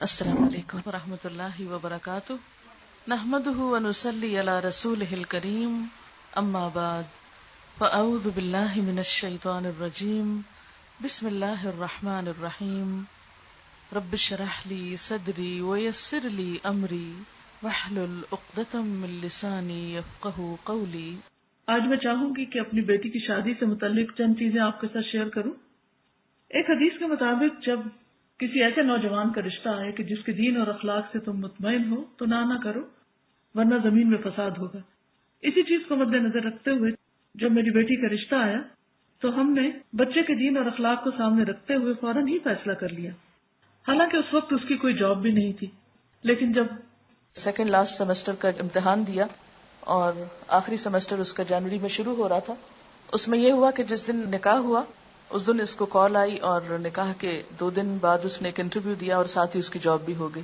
السلام علیکم ورحمۃ اللہ وبرکاتہ. نحمده ونصلی علی رسوله الکریم. اما بعد فاعوذ باللہ من الشیطان الرجیم. بسم اللہ الرحمن الرحیم. رب اشرح لی صدری ویسر لی امری واحلل عقدۃ من لسانی یفقہوا قولی. آج میں چاہوں گی کہ اپنی بیٹی کی شادی سے متعلق چند چیزیں آپ کے ساتھ شیئر کروں. ایک حدیث کے مطابق جب کسی ایسے نوجوان کا رشتہ آئے کہ جس کے دین اور اخلاق سے تم مطمئن ہو تو نہ کرو ورنہ زمین میں فساد ہوگا. اسی چیز کو مد نظر رکھتے ہوئے جب میری بیٹی کا رشتہ آیا تو ہم نے بچے کے دین اور اخلاق کو سامنے رکھتے ہوئے فوراً ہی فیصلہ کر لیا. حالانکہ اس وقت اس کی کوئی جاب بھی نہیں تھی، لیکن جب سیکنڈ لاسٹ سیمسٹر کا امتحان دیا اور آخری سیمسٹر اس کا جنوری میں شروع ہو رہا تھا، اس میں یہ ہوا کہ جس دن نکاح ہوا اس دن اس کو کال آئی اور نکاح کے 2 دن بعد اس نے ایک انٹرویو دیا اور ساتھ ہی اس کی جاب بھی ہو گئی.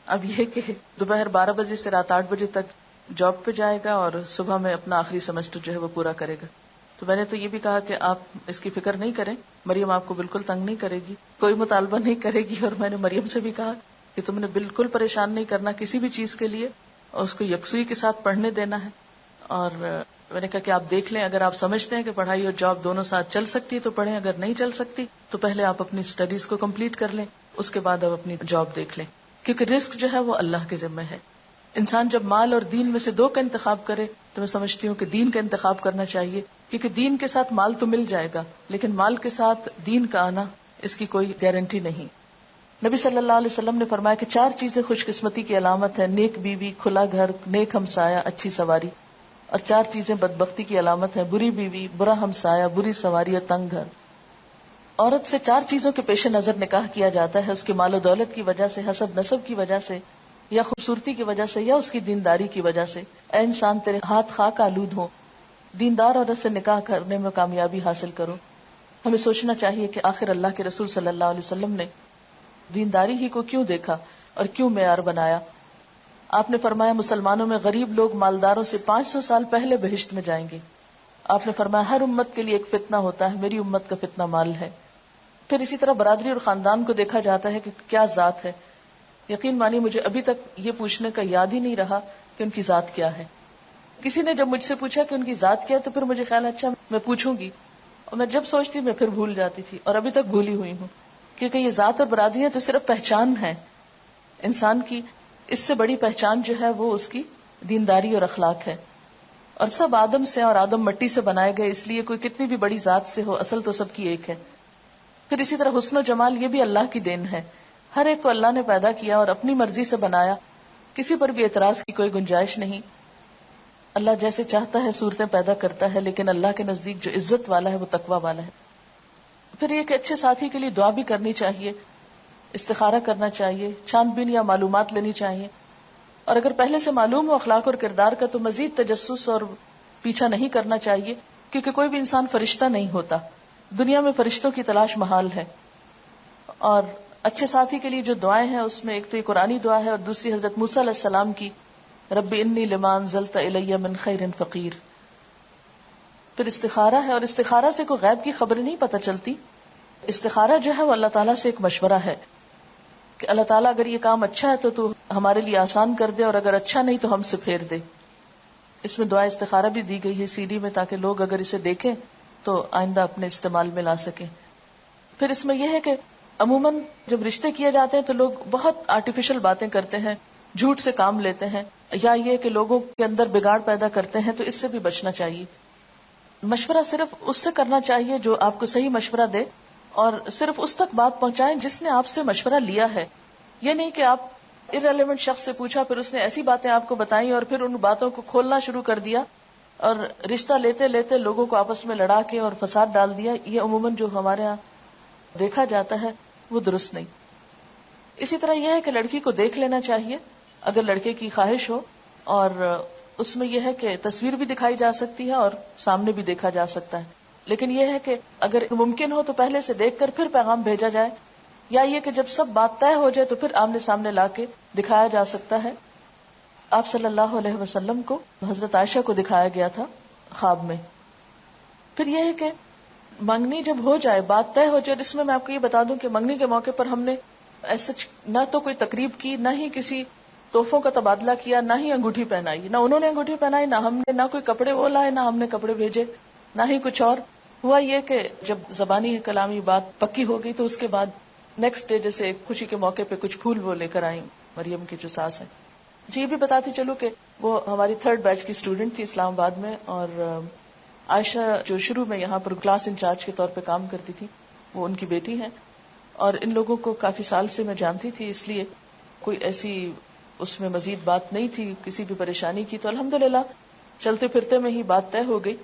اب یہ کہ دوپہر 12 بجے سے رات 8 بجے تک جاب پہ جائے گا اور صبح میں اپنا آخری سیمسٹر جو ہے وہ پورا کرے گا. تو میں نے تو یہ بھی کہا کہ آپ اس کی فکر نہیں کریں، مریم آپ کو بالکل تنگ نہیں کرے گی، کوئی مطالبہ نہیں کرے گی. اور میں نے مریم سے بھی کہا کہ تم نے بالکل پریشان نہیں کرنا کسی بھی چیز کے لیے، اور اس کو یکسوئی کے ساتھ پڑھنے دینا ہے. اور میں نے کہا کہ آپ دیکھ لیں، اگر آپ سمجھتے ہیں کہ پڑھائی اور جاب دونوں ساتھ چل سکتی ہے تو پڑھیں، اگر نہیں چل سکتی تو پہلے آپ اپنی اسٹڈیز کو کمپلیٹ کر لیں، اس کے بعد آپ اپنی جاب دیکھ لیں، کیونکہ رزق جو ہے وہ اللہ کے ذمہ ہے. انسان جب مال اور دین میں سے 2 کا انتخاب کرے تو میں سمجھتی ہوں کہ دین کا انتخاب کرنا چاہیے، کیونکہ دین کے ساتھ مال تو مل جائے گا لیکن مال کے ساتھ دین کا آنا اس کی کوئی گارنٹی نہیں. نبی صلی اللہ علیہ وسلم نے فرمایا کہ 4 چیزیں خوش قسمتی کی علامت ہے: نیک بیوی، کھلا گھر، نیک ہمسایہ، اچھی سواری. اور 4 چیزیں بدبختی کی علامت ہے: بری بیوی، برا ہمسایہ، بری سواری اور تنگ گھر. عورت سے 4 چیزوں کے پیش نظر نکاح کیا جاتا ہے: اس کے مال و دولت کی وجہ سے، حسب نسب کی وجہ سے، یا خوبصورتی کی وجہ سے، یا اس کی دینداری کی وجہ سے. اے انسان تیرے ہاتھ خاک آلود ہوں، دیندار عورت سے نکاح کرنے میں کامیابی حاصل کرو. ہمیں سوچنا چاہیے کہ آخر اللہ کے رسول صلی اللہ علیہ وسلم نے دینداری ہی کو کیوں دیکھا اور کیوں معیار بنایا. آپ نے فرمایا مسلمانوں میں غریب لوگ مالداروں سے 500 سال پہلے بہشت میں جائیں گے. آپ نے فرمایا ہر امت کے لیے ایک فتنہ ہوتا ہے، میری امت کا فتنہ مال ہے. پھر اسی طرح برادری اور خاندان کو دیکھا جاتا ہے کہ کیا ذات ہے. یقین مانی مجھے ابھی تک یہ پوچھنے کا یاد ہی نہیں رہا کہ ان کی ذات کیا ہے. کسی نے جب مجھ سے پوچھا کہ ان کی ذات کیا ہے تو پھر مجھے خیال اچھا میں پوچھوں گی، اور میں جب سوچتی میں پھر بھول جاتی تھی اور ابھی تک بھولی ہوئی ہوں. کیونکہ یہ ذات اور برادریاں تو صرف پہچان ہے انسان کی، اس سے بڑی پہچان جو ہے وہ اس کی دینداری اور اخلاق ہے. اور سب آدم سے اور آدم مٹی سے بنائے گئے، اس لیے کوئی کتنی بھی بڑی ذات سے ہو اصل تو سب کی ایک ہے. پھر اسی طرح حسن و جمال یہ بھی اللہ کی دین ہے. ہر ایک کو اللہ نے پیدا کیا اور اپنی مرضی سے بنایا، کسی پر بھی اعتراض کی کوئی گنجائش نہیں. اللہ جیسے چاہتا ہے صورتیں پیدا کرتا ہے، لیکن اللہ کے نزدیک جو عزت والا ہے وہ تقوی والا ہے. پھر یہ کہ اچھے ساتھی کے لیے دعا بھی کرنی چاہیے، استخارہ کرنا چاہیے، چھان بین یا معلومات لینی چاہیے. اور اگر پہلے سے معلوم ہو اخلاق اور کردار کا تو مزید تجسس اور پیچھا نہیں کرنا چاہیے، کیونکہ کوئی بھی انسان فرشتہ نہیں ہوتا. دنیا میں فرشتوں کی تلاش محال ہے. اور اچھے ساتھی کے لیے جو دعائیں ہیں اس میں ایک تو یہ قرآنی دعا ہے اور دوسری حضرت موسیٰ علیہ السلام کی رب انی لما انزلت الی من خیر فقیر. پھر استخارہ ہے، اور استخارہ سے کوئی غیب کی خبر نہیں پتہ چلتی. استخارہ جو ہے وہ اللہ تعالیٰ سے ایک مشورہ ہے کہ اللہ تعالیٰ اگر یہ کام اچھا ہے تو ہمارے لیے آسان کر دے، اور اگر اچھا نہیں تو ہم سے پھیر دے. اس میں دعا استخارہ بھی دی گئی ہے CD میں، تاکہ لوگ اگر اسے دیکھیں تو آئندہ اپنے استعمال میں لا سکیں. پھر اس میں یہ ہے کہ عموماً جب رشتے کیے جاتے ہیں تو لوگ بہت آرٹیفیشل باتیں کرتے ہیں، جھوٹ سے کام لیتے ہیں، یا یہ کہ لوگوں کے اندر بگاڑ پیدا کرتے ہیں، تو اس سے بھی بچنا چاہیے. مشورہ صرف اس سے کرنا چاہیے جو آپ کو صحیح مشورہ دے، اور صرف اس تک بات پہنچائیں جس نے آپ سے مشورہ لیا ہے. یہ نہیں کہ آپ irrelevant شخص سے پوچھا، پھر اس نے ایسی باتیں آپ کو بتائیں اور پھر ان باتوں کو کھولنا شروع کر دیا اور رشتہ لیتے لیتے لوگوں کو آپس میں لڑا کے اور فساد ڈال دیا. یہ عموماً جو ہمارے ہاں دیکھا جاتا ہے وہ درست نہیں. اسی طرح یہ ہے کہ لڑکی کو دیکھ لینا چاہیے اگر لڑکے کی خواہش ہو، اور اس میں یہ ہے کہ تصویر بھی دکھائی جا سکتی ہے اور سامنے بھی دیکھا جا سکتا ہے. لیکن یہ ہے کہ اگر ممکن ہو تو پہلے سے دیکھ کر پھر پیغام بھیجا جائے، یا یہ کہ جب سب بات طے ہو جائے تو پھر آمنے سامنے لا کے دکھایا جا سکتا ہے. آپ صلی اللہ علیہ وسلم کو حضرت عائشہ کو دکھایا گیا تھا خواب میں. پھر یہ ہے کہ منگنی جب ہو جائے، بات طے ہو جائے، اس میں آپ کو یہ بتا دوں کہ منگنی کے موقع پر ہم نے ایسا نہ تو کوئی تقریب کی، نہ ہی کسی تحفوں کا تبادلہ کیا، نہ ہی انگوٹھی پہنائی، نہ انہوں نے انگوٹھی پہنائی، نہ ہم نے، نہ کوئی کپڑے وہ لائے، نہ ہم نے کپڑے بھیجے، نہ ہی کچھ اور. ہوا یہ کہ جب زبانی کلامی بات پکی ہو گئی تو اس کے بعد نیکسٹ ڈے جیسے ایک خوشی کے موقع پہ کچھ پھول وہ لے کر آئیں مریم کی جو ساس ہے. جی یہ بھی بتاتی چلو کہ وہ ہماری 3rd بیچ کی اسٹوڈنٹ تھی اسلام آباد میں، اور عائشہ جو شروع میں یہاں پر کلاس انچارج کے طور پہ کام کرتی تھی وہ ان کی بیٹی ہیں، اور ان لوگوں کو کافی سال سے میں جانتی تھی، اس لیے کوئی ایسی اس میں مزید بات نہیں تھی کسی بھی پریشانی کی. تو الحمدللہ چلتے پھرتے میں ہی بات طے ہو گئی،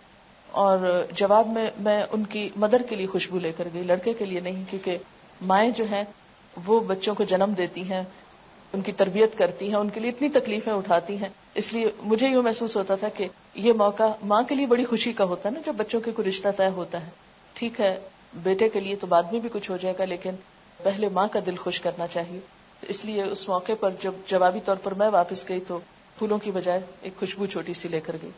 اور جواب میں ان کی مدر کے لیے خوشبو لے کر گئی، لڑکے کے لیے نہیں، کیونکہ مائیں جو ہیں وہ بچوں کو جنم دیتی ہیں، ان کی تربیت کرتی ہیں، ان کے لیے اتنی تکلیفیں اٹھاتی ہیں. اس لیے مجھے یوں محسوس ہوتا تھا کہ یہ موقع ماں کے لیے بڑی خوشی کا ہوتا ہے نا، جب بچوں کے کوئی رشتہ طے ہوتا ہے. ٹھیک ہے بیٹے کے لیے تو بعد میں بھی کچھ ہو جائے گا، لیکن پہلے ماں کا دل خوش کرنا چاہیے. اس لیے اس موقع پر جب جوابی طور پر میں واپس گئی تو پھولوں کی بجائے ایک خوشبو چھوٹی سی لے کر گئی.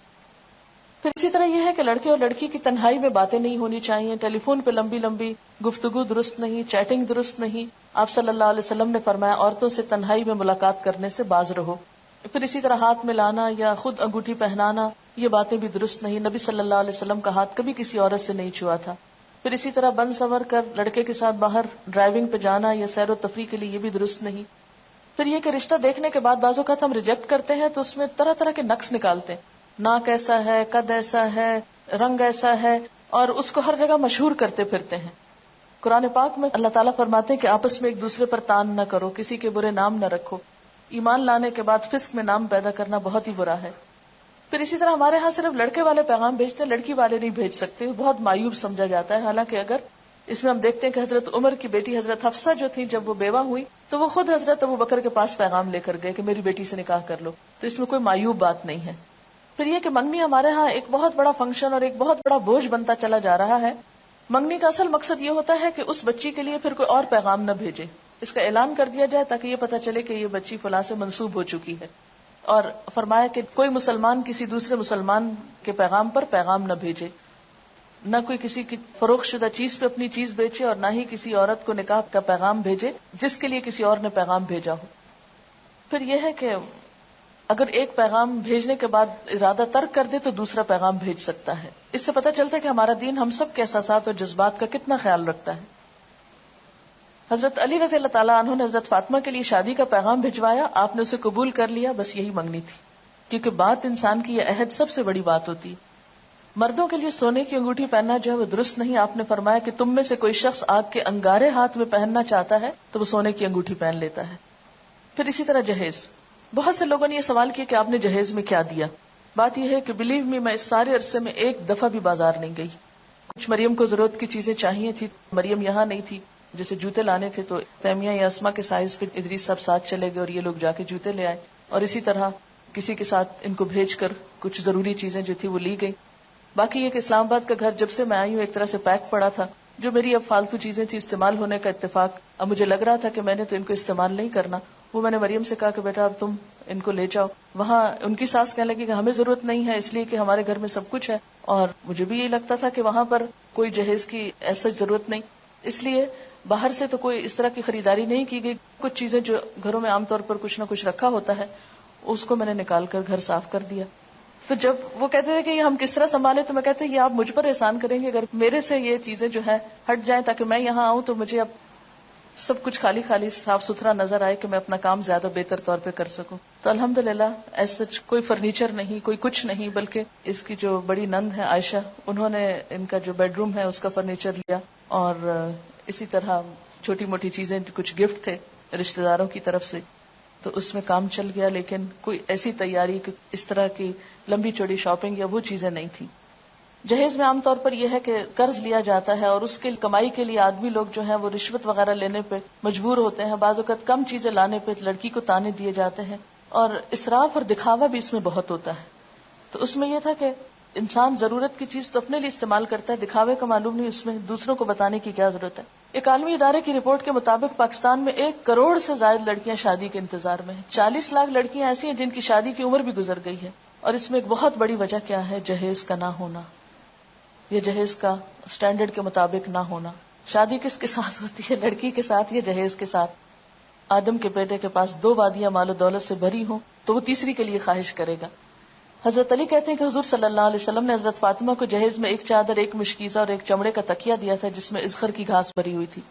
پھر اسی طرح یہ ہے کہ لڑکے اور لڑکی کی تنہائی میں باتیں نہیں ہونی چاہیے، ٹیلی فون پہ لمبی لمبی گفتگو درست نہیں، چیٹنگ درست نہیں. آپ صلی اللہ علیہ وسلم نے فرمایا عورتوں سے تنہائی میں ملاقات کرنے سے باز رہو. پھر اسی طرح ہاتھ میں لانا یا خود انگوٹھی پہنانا یہ باتیں بھی درست نہیں، نبی صلی اللہ علیہ وسلم کا ہاتھ کبھی کسی عورت سے نہیں چھوا تھا. پھر اسی طرح بن سنور کر لڑکے کے ساتھ باہر ڈرائیونگ پہ جانا یا سیر و تفریح کے لیے یہ بھی درست نہیں. پھر یہ کہ رشتہ دیکھنے کے بعد بعض اوقات ہم ریجیکٹ کرتے ہیں تو اس میں طرح طرح کے نقص نکالتے ہیں، ناک ایسا ہے، قد ایسا ہے، رنگ ایسا ہے، اور اس کو ہر جگہ مشہور کرتے پھرتے ہیں. قرآن پاک میں اللہ تعالیٰ فرماتے ہیں کہ آپس میں ایک دوسرے پر تان نہ کرو، کسی کے برے نام نہ رکھو. ایمان لانے کے بعد فسق میں نام پیدا کرنا بہت ہی برا ہے. پھر اسی طرح ہمارے ہاں صرف لڑکے والے پیغام بھیجتے ہیں، لڑکی والے نہیں بھیج سکتے، بہت معیوب سمجھا جاتا ہے. حالانکہ اگر اس میں ہم دیکھتے ہیں کہ حضرت عمر کی بیٹی حضرت حفصہ جو تھی جب وہ بیوہ ہوئی تو وہ خود حضرت ابوبکر کے پاس پیغام لے کر گئے کہ میری بیٹی سے نکاح کر لو. تو اس میں کوئی معیوب بات نہیں ہے. پھر یہ کہ منگنی ہمارے ہاں ایک بہت بڑا فنکشن اور ایک بہت بڑا بوجھ بنتا چلا جا رہا ہے. منگنی کا اصل مقصد یہ ہوتا ہے کہ اس بچی کے لیے پھر کوئی اور پیغام نہ بھیجے، اس کا اعلان کر دیا جائے تاکہ یہ پتہ چلے کہ یہ بچی فلاں سے منسوب ہو چکی ہے. اور فرمایا کہ کوئی مسلمان کسی دوسرے مسلمان کے پیغام پر پیغام نہ بھیجے، نہ کوئی کسی کی فروخت شدہ چیز پہ اپنی چیز بیچے، اور نہ ہی کسی عورت کو نکاح کا پیغام بھیجے جس کے لیے کسی اور نے پیغام بھیجا ہو. پھر یہ ہے کہ اگر ایک پیغام بھیجنے کے بعد ارادہ ترک کر دے تو دوسرا پیغام بھیج سکتا ہے. اس سے پتہ چلتا ہے کہ ہمارا دین ہم سب کے احساسات اور جذبات کا کتنا خیال رکھتا ہے. حضرت علی رضی اللہ تعالیٰ عنہ نے حضرت فاطمہ کے لیے شادی کا پیغام بھجوایا، آپ نے اسے قبول کر لیا، بس یہی منگنی تھی. کیونکہ بات انسان کی یہ عہد سب سے بڑی بات ہوتی. مردوں کے لیے سونے کی انگوٹھی پہننا جو ہے وہ درست نہیں. آپ نے فرمایا کہ تم میں سے کوئی شخص آپ کے انگارے ہاتھ میں پہننا چاہتا ہے تو وہ سونے کی انگوٹھی پہن لیتا ہے. پھر اسی طرح جہیز، بہت سے لوگوں نے یہ سوال کیا کہ آپ نے جہیز میں کیا دیا. بات یہ ہے کہ بلیو می، میں اس سارے عرصے میں ایک دفعہ بھی بازار نہیں گئی. کچھ مریم کو ضرورت کی چیزیں چاہیے تھی، مریم یہاں نہیں تھی، جیسے جوتے لانے تھے تو تیمیہ یا اسما کے سائز پہ ادریس صاحب ساتھ چلے گئے اور یہ لوگ جا کے جوتے لے آئے. اور اسی طرح کسی کے ساتھ ان کو بھیج کر کچھ ضروری چیزیں جو تھی وہ لی گئی. باقی یہ کہ اسلام آباد کا گھر جب سے میں آئی ہوں ایک طرح سے پیک پڑا تھا. جو میری اب فالتو چیزیں تھی استعمال ہونے کا اتفاق، اب مجھے لگ رہا تھا کہ میں نے تو ان کو استعمال نہیں کرنا، وہ میں نے مریم سے کہا کہ بیٹا اب تم ان کو لے جاؤ. وہاں ان کی ساس کہنے لگی کہ ہمیں ضرورت نہیں ہے، اس لیے کہ ہمارے گھر میں سب کچھ ہے. اور مجھے بھی یہی لگتا تھا کہ وہاں پر کوئی جہیز کی ایسا ضرورت نہیں، اس لیے باہر سے تو کوئی اس طرح کی خریداری نہیں کی گئی. کچھ چیزیں جو گھروں میں عام طور پر کچھ نہ کچھ رکھا ہوتا ہے اس کو میں نے نکال کر گھر صاف کر دیا. تو جب وہ کہتے تھے کہ یہ ہم کس طرح سنبھالے تو میں کہتے ہیں یہ آپ مجھ پر احسان کریں گے اگر میرے سے یہ چیزیں جو ہے ہٹ جائیں تاکہ میں یہاں آؤں تو مجھے اب سب کچھ خالی خالی صاف ستھرا نظر آئے کہ میں اپنا کام زیادہ بہتر طور پہ کر سکوں. تو الحمدللہ ایسا کوئی فرنیچر نہیں، کوئی کچھ نہیں، بلکہ اس کی جو بڑی نند ہے عائشہ، انہوں نے ان کا جو بیڈ روم ہے اس کا فرنیچر لیا، اور اسی طرح چھوٹی موٹی چیزیں کچھ گفٹ تھے رشتہ داروں کی طرف سے، تو اس میں کام چل گیا. لیکن کوئی ایسی تیاری کہ اس طرح کی لمبی چوڑی شاپنگ یا وہ چیزیں نہیں تھی. جہیز میں عام طور پر یہ ہے کہ قرض لیا جاتا ہے اور اس کے کمائی کے لیے آدمی لوگ جو ہیں وہ رشوت وغیرہ لینے پہ مجبور ہوتے ہیں. بعض اوقات کم چیزیں لانے پہ لڑکی کو تانے دیے جاتے ہیں، اور اسراف اور دکھاوا بھی اس میں بہت ہوتا ہے. تو اس میں یہ تھا کہ انسان ضرورت کی چیز تو اپنے لیے استعمال کرتا ہے، دکھاوے کا معلوم نہیں، اس میں دوسروں کو بتانے کی کیا ضرورت ہے. ایک عالمی ادارے کی رپورٹ کے مطابق پاکستان میں 1 کروڑ سے زائد لڑکیاں شادی کے انتظار میں ہیں. 40 لاکھ لڑکیاں ایسی ہیں جن کی شادی کی عمر بھی گزر گئی ہے. اور اس میں ایک بہت بڑی وجہ کیا ہے؟ جہیز کا نہ ہونا، یہ جہیز کا سٹینڈرڈ کے مطابق نہ ہونا. شادی کس کے ساتھ ہوتی ہے؟ لڑکی کے ساتھ یا جہیز کے ساتھ؟ آدم کے بیٹے کے پاس 2 وادیاں مال و دولت سے بھری ہوں تو وہ تیسری کے لیے خواہش کرے گا. حضرت علی کہتے ہیں کہ حضور صلی اللہ علیہ وسلم نے حضرت فاطمہ کو جہیز میں 1 چادر، 1 مشکیزہ اور 1 چمڑے کا تکیہ دیا تھا جس میں اذخر کی گھاس بھری ہوئی تھی.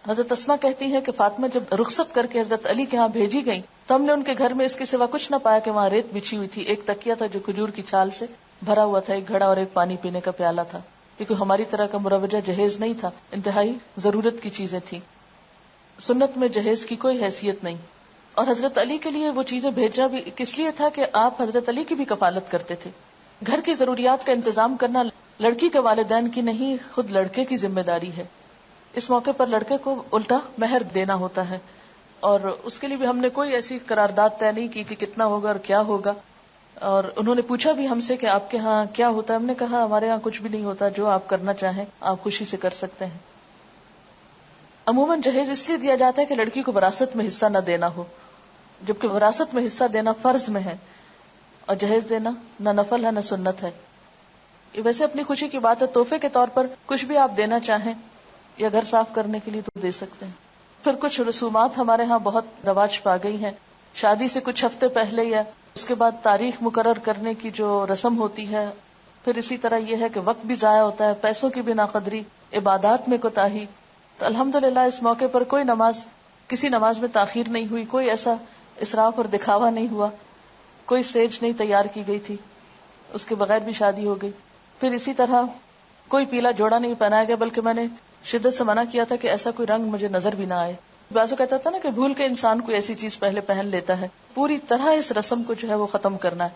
حضرت اسما کہتی ہے کہ فاطمہ جب رخصت کر کے حضرت علی کے ہاں بھیجی گئی تو ہم نے ان کے گھر میں اس کے سوا کچھ نہ پایا کہ وہاں ریت بچھی ہوئی تھی، 1 تکیہ تھا جو کھجور کی چھال سے بھرا ہوا تھا، 1 گھڑا اور 1 پانی پینے کا پیالہ تھا. کیونکہ ہماری طرح کا مروجہ جہیز نہیں تھا، انتہائی ضرورت کی چیزیں تھیں. سنت میں جہیز کی کوئی حیثیت نہیں. اور حضرت علی کے لیے وہ چیزیں بھیجنا بھی کس لیے تھا کہ آپ حضرت علی کی بھی کفالت کرتے تھے. گھر کی ضروریات کا انتظام کرنا لڑکی کے والدین کی نہیں، خود لڑکے کی ذمہ داری ہے. اس موقع پر لڑکے کو الٹا مہر دینا ہوتا ہے، اور اس کے لیے بھی ہم نے کوئی ایسی قرارداد طے نہیں کی کہ کتنا ہوگا اور کیا ہوگا. اور انہوں نے پوچھا بھی ہم سے کہ آپ کے ہاں کیا ہوتا ہے. ہم نے کہا ہمارے ہاں کچھ بھی نہیں ہوتا، جو آپ کرنا چاہیں آپ خوشی سے کر سکتے ہیں. عموماً جہیز اس لیے دیا جاتا ہے کہ لڑکی کو وراثت میں حصہ نہ دینا ہو، جبکہ وراثت میں حصہ دینا فرض میں ہے اور جہیز دینا نہ نفل ہے نہ سنت ہے. یہ ویسے اپنی خوشی کی بات ہے، تحفے کے طور پر کچھ بھی آپ دینا چاہیں یا گھر صاف کرنے کے لیے تو دے سکتے ہیں. پھر کچھ رسومات ہمارے ہاں بہت رواج پا گئی ہیں. شادی سے کچھ ہفتے پہلے یا اس کے بعد تاریخ مقرر کرنے کی جو رسم ہوتی ہے. پھر اسی طرح یہ ہے کہ وقت بھی ضائع ہوتا ہے، پیسوں کی بھی ناقدری، عبادات میں کوتاہی. تو الحمدللہ اس موقع پر کوئی نماز، کسی نماز میں تاخیر نہیں ہوئی، کوئی ایسا اسراف اور دکھاوا نہیں ہوا، کوئی اسٹیج نہیں تیار کی گئی تھی، اس کے بغیر بھی شادی ہو گئی. پھر اسی طرح کوئی پیلا جوڑا نہیں پہنایا گیا، بلکہ میں نے شدت سے منع کیا تھا کہ ایسا کوئی رنگ مجھے نظر بھی نہ آئے. بعض کہتا تھا نا کہ بھول کے انسان کوئی ایسی چیز پہلے پہن لیتا ہے. پوری طرح اس رسم کو جو ہے وہ ختم کرنا ہے.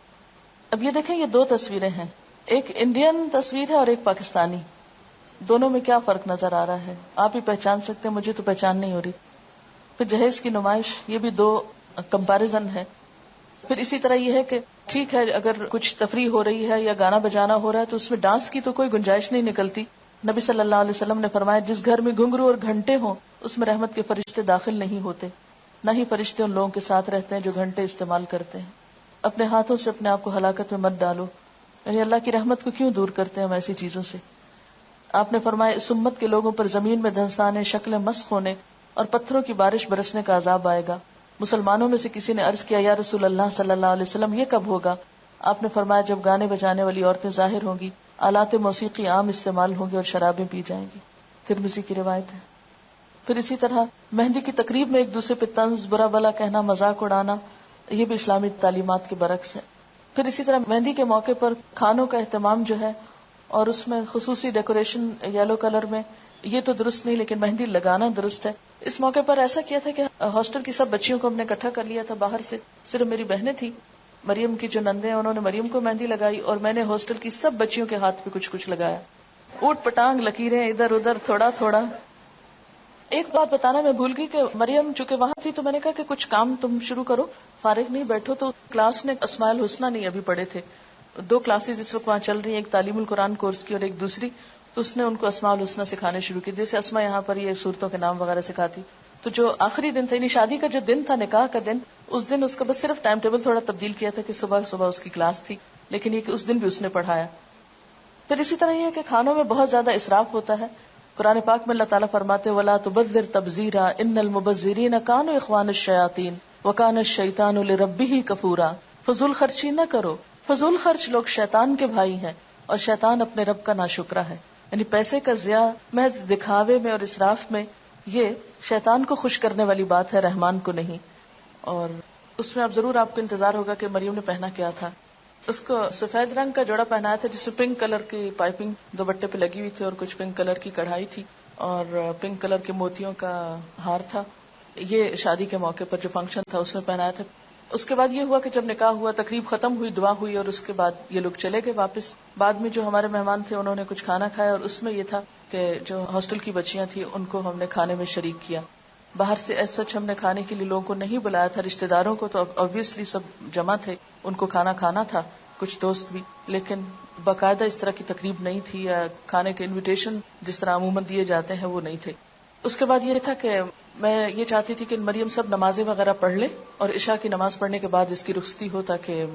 اب یہ دیکھیں، یہ 2 تصویریں ہیں، ایک انڈین تصویر ہے اور ایک پاکستانی. دونوں میں کیا فرق نظر آ رہا ہے آپ ہی پہچان سکتے ہیں، مجھے تو پہچان نہیں ہو رہی. پھر جہیز کی نمائش، یہ بھی 2 کمپیریزن ہے. پھر اسی طرح یہ ہے کہ ٹھیک ہے اگر کچھ تفریح ہو رہی ہے یا گانا بجانا ہو رہا ہے تو اس میں ڈانس کی تو کوئی گنجائش نہیں نکلتی. نبی صلی اللہ علیہ وسلم نے فرمایا جس گھر میں گھنگرو اور گھنٹے ہوں اس میں رحمت کے فرشتے داخل نہیں ہوتے، نہ ہی فرشتے ان لوگوں کے ساتھ رہتے ہیں جو گھنٹے استعمال کرتے ہیں. اپنے ہاتھوں سے اپنے آپ کو ہلاکت میں مت ڈالو. یعنی اللہ کی رحمت کو کیوں دور کرتے ہیں ہم ایسی چیزوں سے. آپ نے فرمایا اس امت کے لوگوں پر زمین میں دھنسانے، شکلیں مسخ ہونے اور پتھروں کی بارش برسنے کا عذاب آئے گا. مسلمانوں میں سے کسی نے عرض کیا یا رسول اللہ صلی اللہ علیہ وسلم یہ کب ہوگا؟ آپ نے فرمایا جب گانے بجانے والی عورتیں ظاہر ہوں گی، آلات موسیقی عام استعمال ہوں گے اور شرابیں پی جائیں گی. ترمذی کی روایت ہے. پھر اسی طرح مہندی کی تقریب میں ایک دوسرے پہ طنز، برا بلا کہنا، مذاق اڑانا، یہ بھی اسلامی تعلیمات کے برعکس ہے. پھر اسی طرح مہندی کے موقع پر کھانوں کا اہتمام جو ہے اور اس میں خصوصی ڈیکوریشن یلو کلر میں، یہ تو درست نہیں لیکن مہندی لگانا درست ہے. اس موقع پر ایسا کیا تھا کہ ہاسٹل کی سب بچیوں کو ہم نے اکٹھا کر لیا تھا باہر سے. صرف میری بہنیں تھی، مریم کی جو نندیں ہیں انہوں نے مریم کو مہندی لگائی اور میں نے ہاسٹل کی سب بچیوں کے ہاتھ پہ کچھ کچھ لگایا. اوٹ پٹانگ لکیریں ادھر ادھر تھوڑا تھوڑا. ایک بات بتانا میں بھول گئی کہ مریم چونکہ وہاں تھی تو میں نے کہا کہ کچھ کام تم شروع کرو، فارغ نہیں بیٹھو. تو کلاس نے اسماء الحسنہ نہیں ابھی پڑھے تھے، 2 کلاسز اس وقت وہاں چل رہی ہیں، ایک تعلیم القرآن کورس کی اور ایک دوسری. تو اس نے ان کو اسماء الحسنہ سکھانے شروع کی، جیسے اسماء یہاں پر یہ صورتوں کے نام وغیرہ سکھاتی. تو جو آخری دن تھا، یعنی شادی کا جو دن تھا، نکاح کا دن، اس دن اس کا بس صرف ٹائم ٹیبل تھوڑا تبدیل کیا تھا کہ صبح صبح اس کی کلاس تھی، لیکن یہ کہ اس دن بھی اس نے پڑھایا. پھر اسی طرح یہ ہے کہ کھانوں میں بہت زیادہ اسراف ہوتا ہے. قرآن پاک میں اللہ تعالیٰ فرماتے وَلَا تُبَذِّرْ تَبْذِيرًا إِنَّ الْمُبَذِّرِينَ كَانُوا إِخْوَانَ الشَّيَاطِينِ وَكَانَ الشَّيْطَانُ لِرَبِّهِ كَفُورًا. فضول خرچی نہ کرو، فضول خرچ لوگ شیطان کے بھائی ہیں اور شیطان اپنے رب کا ناشکرا ہے. یعنی پیسے کا ضیاع محض دکھاوے میں اور اسراف میں، یہ شیطان کو خوش کرنے والی بات ہے، رحمان کو نہیں. اور اس میں اب ضرور آپ کو انتظار ہوگا کہ مریم نے پہنا کیا تھا. اس کو سفید رنگ کا جوڑا پہنایا تھا جس میں پنک کلر کی پائپنگ دوپٹے پہ لگی ہوئی تھی اور کچھ پنک کلر کی کڑھائی تھی اور پنک کلر کے موتیوں کا ہار تھا. یہ شادی کے موقع پر جو فنکشن تھا اس میں پہنایا تھا. اس کے بعد یہ ہوا کہ جب نکاح ہوا، تقریب ختم ہوئی، دعا ہوئی اور اس کے بعد یہ لوگ چلے گئے واپس. بعد میں جو ہمارے مہمان تھے انہوں نے کچھ کھانا کھایا اور اس میں یہ تھا کہ جو ہاسٹل کی بچیاں تھیں ان کو ہم نے کھانے میں شریک کیا. باہر سے ایز سچ ہم نے کھانے کے لیے لوگوں کو نہیں بلایا تھا، رشتہ داروں کو تو obviously سب جمع تھے، ان کو کھانا کھانا تھا، کچھ دوست بھی، لیکن باقاعدہ اس طرح کی تقریب نہیں تھی یا کھانے کے انویٹیشن جس طرح عموماً دیے جاتے ہیں وہ نہیں تھے. اس کے بعد یہ تھا کہ میں یہ چاہتی تھی کہ مریم سب نمازیں وغیرہ پڑھ لے اور عشاء کی نماز پڑھنے کے بعد اس کی رخصتی ہو تاکہ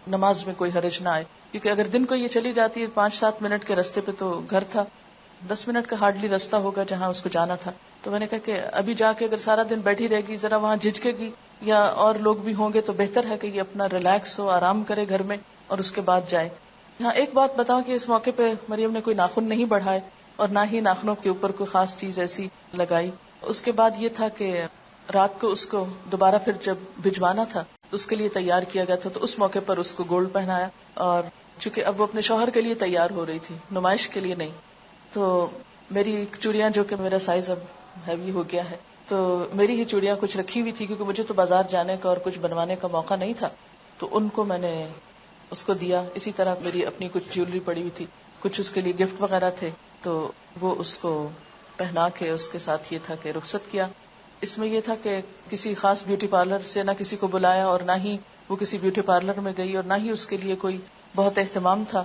نماز میں کوئی حرج نہ آئے، کیونکہ اگر دن کو یہ چلی جاتی ہے 5-7 منٹ کے راستے پہ تو گھر تھا 10 منٹ کا ہارڈلی راستہ ہوگا جہاں اس کو جانا تھا. تو میں نے کہا کہ ابھی جا کے اگر سارا دن بیٹھی رہے گی, ذرا وہاں جھجکے گی یا اور لوگ بھی ہوں گے, تو بہتر ہے کہ یہ اپنا ریلیکس ہو, آرام کرے گھر میں اور اس کے بعد جائے. یہاں ایک بات بتاؤں کہ اس موقع پہ مریم نے کوئی ناخن نہیں بڑھائے اور نہ ہی ناخنوں کے اوپر کوئی خاص چیز ایسی لگائی. اس کے بعد یہ تھا کہ رات کو اس کو دوبارہ پھر جب بھجوانا تھا تو اس کے لیے تیار کیا گیا تھا, تو اس موقع پر اس کو گولڈ پہنایا. اور چونکہ اب وہ اپنے شوہر کے لیے تیار ہو رہی تھی, نمائش کے لیے نہیں, تو میری چوڑیاں, جو کہ میرا سائز اب ہیوی ہو گیا ہے, تو میری ہی چوڑیاں کچھ رکھی ہوئی تھی کیونکہ مجھے تو بازار جانے کا اور کچھ بنوانے کا موقع نہیں تھا, تو ان کو میں نے اس کو دیا. اسی طرح میری اپنی کچھ جیولری پڑی ہوئی تھی, کچھ اس کے لیے گفٹ وغیرہ تھے, تو وہ اس کو پہنا کے اس کے ساتھ یہ تھا کہ رخصت کیا. اس میں یہ تھا کہ کسی خاص بیوٹی پارلر سے نہ کسی کو بلایا اور نہ ہی وہ کسی بیوٹی پارلر میں گئی اور نہ ہی اس کے لیے کوئی بہت اہتمام تھا.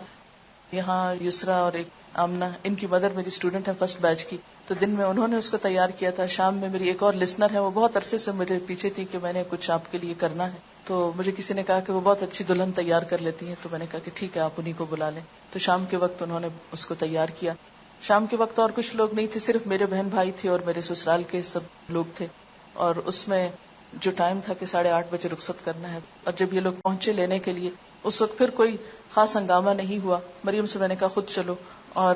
یہاں یسرا اور ایک آمنہ, ان کی مدر میری اسٹوڈنٹ ہے فرسٹ بیچ کی, تو دن میں انہوں نے اس کو تیار کیا تھا. شام میں میری ایک اور لسنر ہے, وہ بہت عرصے سے مجھے پیچھے تھی کہ میں نے کچھ آپ کے لیے کرنا ہے, تو مجھے کسی نے کہا کہ وہ بہت اچھی دلہن تیار کر لیتی ہیں, تو میں نے کہا کہ ٹھیک ہے آپ انہیں کو بلا لیں. تو شام کے وقت انہوں نے اس کو تیار کیا. شام کے وقت اور کچھ لوگ نہیں تھے, صرف میرے بہن بھائی تھے اور میرے سسرال کے سب لوگ تھے. اور اس میں جو ٹائم تھا کہ 8:30 بجے رخصت کرنا ہے, اور جب یہ لوگ پہنچے لینے کے لیے, اس وقت پھر کوئی خاص ہنگامہ نہیں ہوا. مریم سے میں نے کہا خود چلو, اور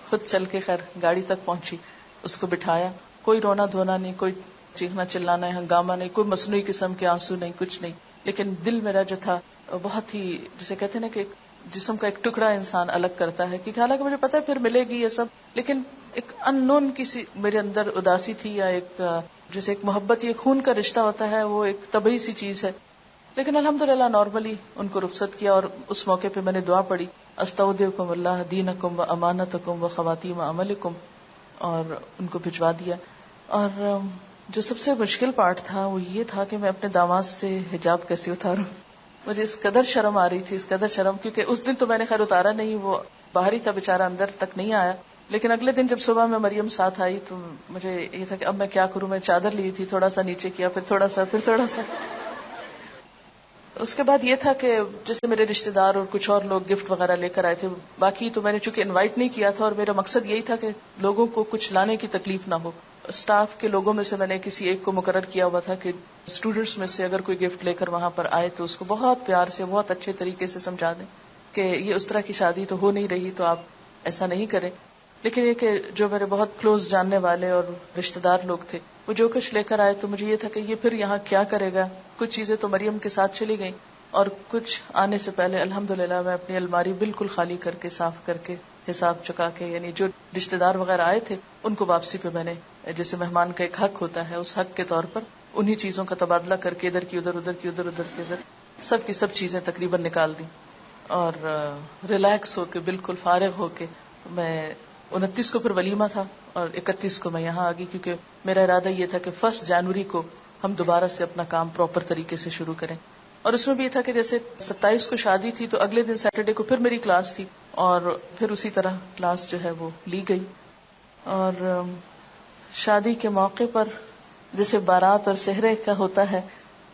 خود چل کے خیر گاڑی تک پہنچی, اس کو بٹھایا. کوئی رونا دھونا نہیں, کوئی چیخنا چلانا ہنگامہ نہیں, کوئی مصنوعی قسم کے آنسو نہیں, کچھ نہیں. لیکن دل میرا جو تھا بہت ہی, جسے کہتے ہیں نا کہ جسم کا ایک ٹکڑا انسان الگ کرتا ہے, کیونکہ حالانکہ مجھے پتا ہے پھر ملے گی یہ سب, لیکن ایک ان نون کسی میرے اندر اداسی تھی, یا ایک جیسے ایک محبت, یہ خون کا رشتہ ہوتا ہے, وہ ایک طبعی سی چیز ہے. لیکن الحمدللہ نارملی ان کو رخصت کیا, اور اس موقع پہ میں نے دعا پڑھی, استودعکم اللہ دینکم و امانتکم و خواتیم عملکم, اور ان کو بھجوا دیا. اور جو سب سے مشکل پارٹ تھا وہ یہ تھا کہ میں اپنے داماد سے حجاب کیسے اتاروں. مجھے اس قدر شرم آ رہی تھی, اس قدر شرم, کیونکہ اس دن تو میں نے خیر اتارا نہیں, وہ باہر ہی تھا بیچارہ, اندر تک نہیں آیا. لیکن اگلے دن جب صبح میں مریم ساتھ آئی تو مجھے یہ تھا کہ اب میں کیا کروں. میں چادر لی تھی, تھوڑا سا نیچے کیا, پھر تھوڑا سا, پھر تھوڑا سا. اس کے بعد یہ تھا کہ جیسے میرے رشتے دار اور کچھ اور لوگ گفٹ وغیرہ لے کر آئے تھے. باقی تو میں نے چونکہ انوائٹ نہیں کیا تھا, اور میرا مقصد یہی تھا کہ لوگوں کو کچھ لانے کی تکلیف نہ ہو. اسٹاف کے لوگوں میں سے میں نے کسی ایک کو مقرر کیا ہوا تھا کہ اسٹوڈینٹس میں سے اگر کوئی گفٹ لے کر وہاں پر آئے تو اس کو بہت پیار سے, بہت اچھے طریقے سے سمجھا دیں کہ یہ اس طرح کی شادی تو ہو نہیں رہی, تو آپ ایسا نہیں کریں. لیکن یہ کہ جو میرے بہت کلوز جاننے والے اور رشتے دار لوگ تھے, وہ جو کچھ لے کر آئے, تو مجھے یہ تھا کہ یہ پھر یہاں کیا کرے گا. کچھ چیزیں تو مریم کے ساتھ چلی گئیں, اور کچھ آنے سے پہلے الحمدللہ میں اپنی الماری بالکل خالی کر کے, صاف کر کے, حساب چکا کے, یعنی جو رشتے دار وغیرہ آئے تھے ان کو واپسی پہ میں نے, جیسے مہمان کا ایک حق ہوتا ہے, اس حق کے طور پر انہی چیزوں کا تبادلہ کر کے ادھر کی ادھر, ادھر کی ادھر, ادھر کی ادھر, سب کی سب چیزیں تقریباً نکال دی. اور ریلیکس ہو کے, بالکل فارغ ہو کے, میں 29 کو پھر ولیمہ تھا, اور 31 کو میں یہاں آ گئی, کیونکہ میرا ارادہ یہ تھا کہ 1 جنوری کو ہم دوبارہ سے اپنا کام پراپر طریقے سے شروع کریں. اور اس میں بھی یہ تھا کہ جیسے 27 کو شادی تھی, تو اگلے دن سیٹرڈے کو پھر میری کلاس تھی, اور پھر اسی طرح کلاس جو ہے وہ لی گئی. اور شادی کے موقع پر جیسے بارات اور سہرے کا ہوتا ہے,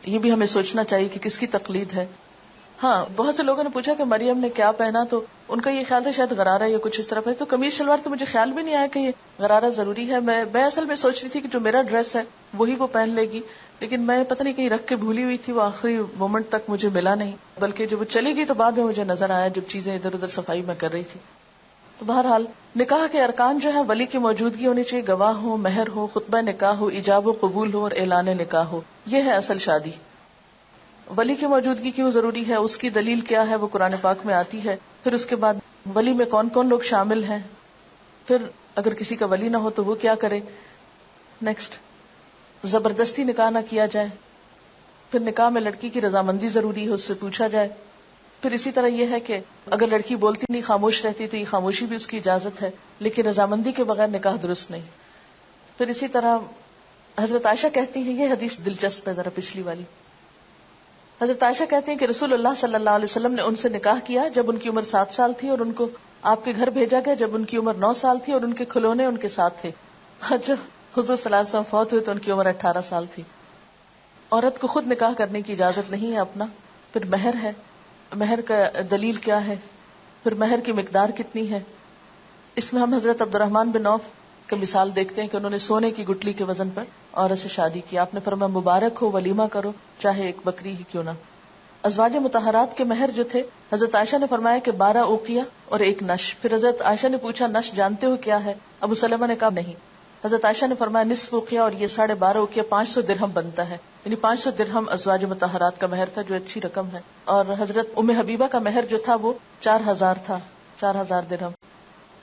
یہ بھی ہمیں سوچنا چاہیے کہ کس کی تقلید ہے. ہاں, بہت سے لوگوں نے پوچھا کہ مریم نے کیا پہنا, تو ان کا یہ خیال تھا شاید غرارہ یا کچھ اس طرح پہنے, تو قمیض شلوار تو مجھے خیال بھی نہیں آیا کہ یہ غرارہ ضروری ہے. میں اصل میں سوچ رہی تھی کہ جو میرا ڈریس ہے وہی وہ پہن لے گی, لیکن میں پتہ نہیں کہیں رکھ کے بھولی ہوئی تھی, وہ آخری مومنٹ تک مجھے ملا نہیں, بلکہ جب وہ چلی گئی تو بعد میں مجھے نظر آیا جب چیزیں ادھر ادھر صفائی میں کر رہی تھی. تو بہرحال نکاح کے ارکان جو ہے ولی کی موجودگی ہونی چاہیے, گواہ ہو, مہر ہو, خطبہ نکاح ہو, ایجاب و قبول ہو, اور اعلان نکاح ہو. یہ ہے اصل شادی. ولی کی موجودگی کیوں ضروری ہے, اس کی دلیل کیا ہے, وہ قرآن پاک میں آتی ہے. پھر اس کے بعد ولی میں کون کون لوگ شامل ہیں, پھر اگر کسی کا ولی نہ ہو تو وہ کیا کرے. نیکسٹ, زبردستی نکاح نہ کیا جائے. پھر نکاح میں لڑکی کی رضامندی ضروری ہے, اس سے پوچھا جائے. پھر اسی طرح یہ ہے کہ اگر لڑکی بولتی نہیں, خاموش رہتی, تو یہ خاموشی بھی اس کی اجازت ہے, لیکن رضامندی کے بغیر نکاح درست نہیں. پھر اسی طرح حضرت عائشہ کہتی ہیں, یہ حدیث دلچسپ ہے ذرا پچھلی والی. حضرت عائشہ کہتے ہیں کہ رسول اللہ صلی اللہ علیہ وسلم نے ان سے نکاح کیا جب ان کی عمر 7 سال تھی, اور ان کو آپ کے گھر بھیجا گیا جب ان کی عمر 9 سال تھی, اور ان کے کھلونے ان کے ساتھ تھے. جب حضور صلی اللہ علیہ وسلم فوت ہوئے تو ان کی عمر 18 سال تھی. عورت کو خود نکاح کرنے کی اجازت نہیں ہے اپنا. پھر مہر ہے, مہر کا دلیل کیا ہے, پھر مہر کی مقدار کتنی ہے, اس میں ہم حضرت عبد الرحمن بن عوف کی مثال دیکھتے ہیں کہ انہوں نے سونے کی گٹلی کے وزن پر عورت سے شادی کی. آپ نے فرمایا مبارک ہو, ولیمہ کرو, چاہے ایک بکری ہی کیوں نہ. ازواج مطہرات کے مہر جو تھے, حضرت عائشہ نے فرمایا کہ 12 اوقیہ اور 1 نش. پھر حضرت عائشہ نے پوچھا نش جانتے ہو کیا ہے؟ ابو سلمہ نے کہا نہیں. حضرت عائشہ نے فرمایا نصف اوقیہ اور یہ 12.5 اوقیہ 500 درہم بنتا ہے, یعنی 500 درہم ازواج مطہرات کا مہر تھا, جو اچھی رقم ہے. اور حضرت ام حبیبہ کا مہر جو تھا وہ 4000 تھا, 4000 درہم.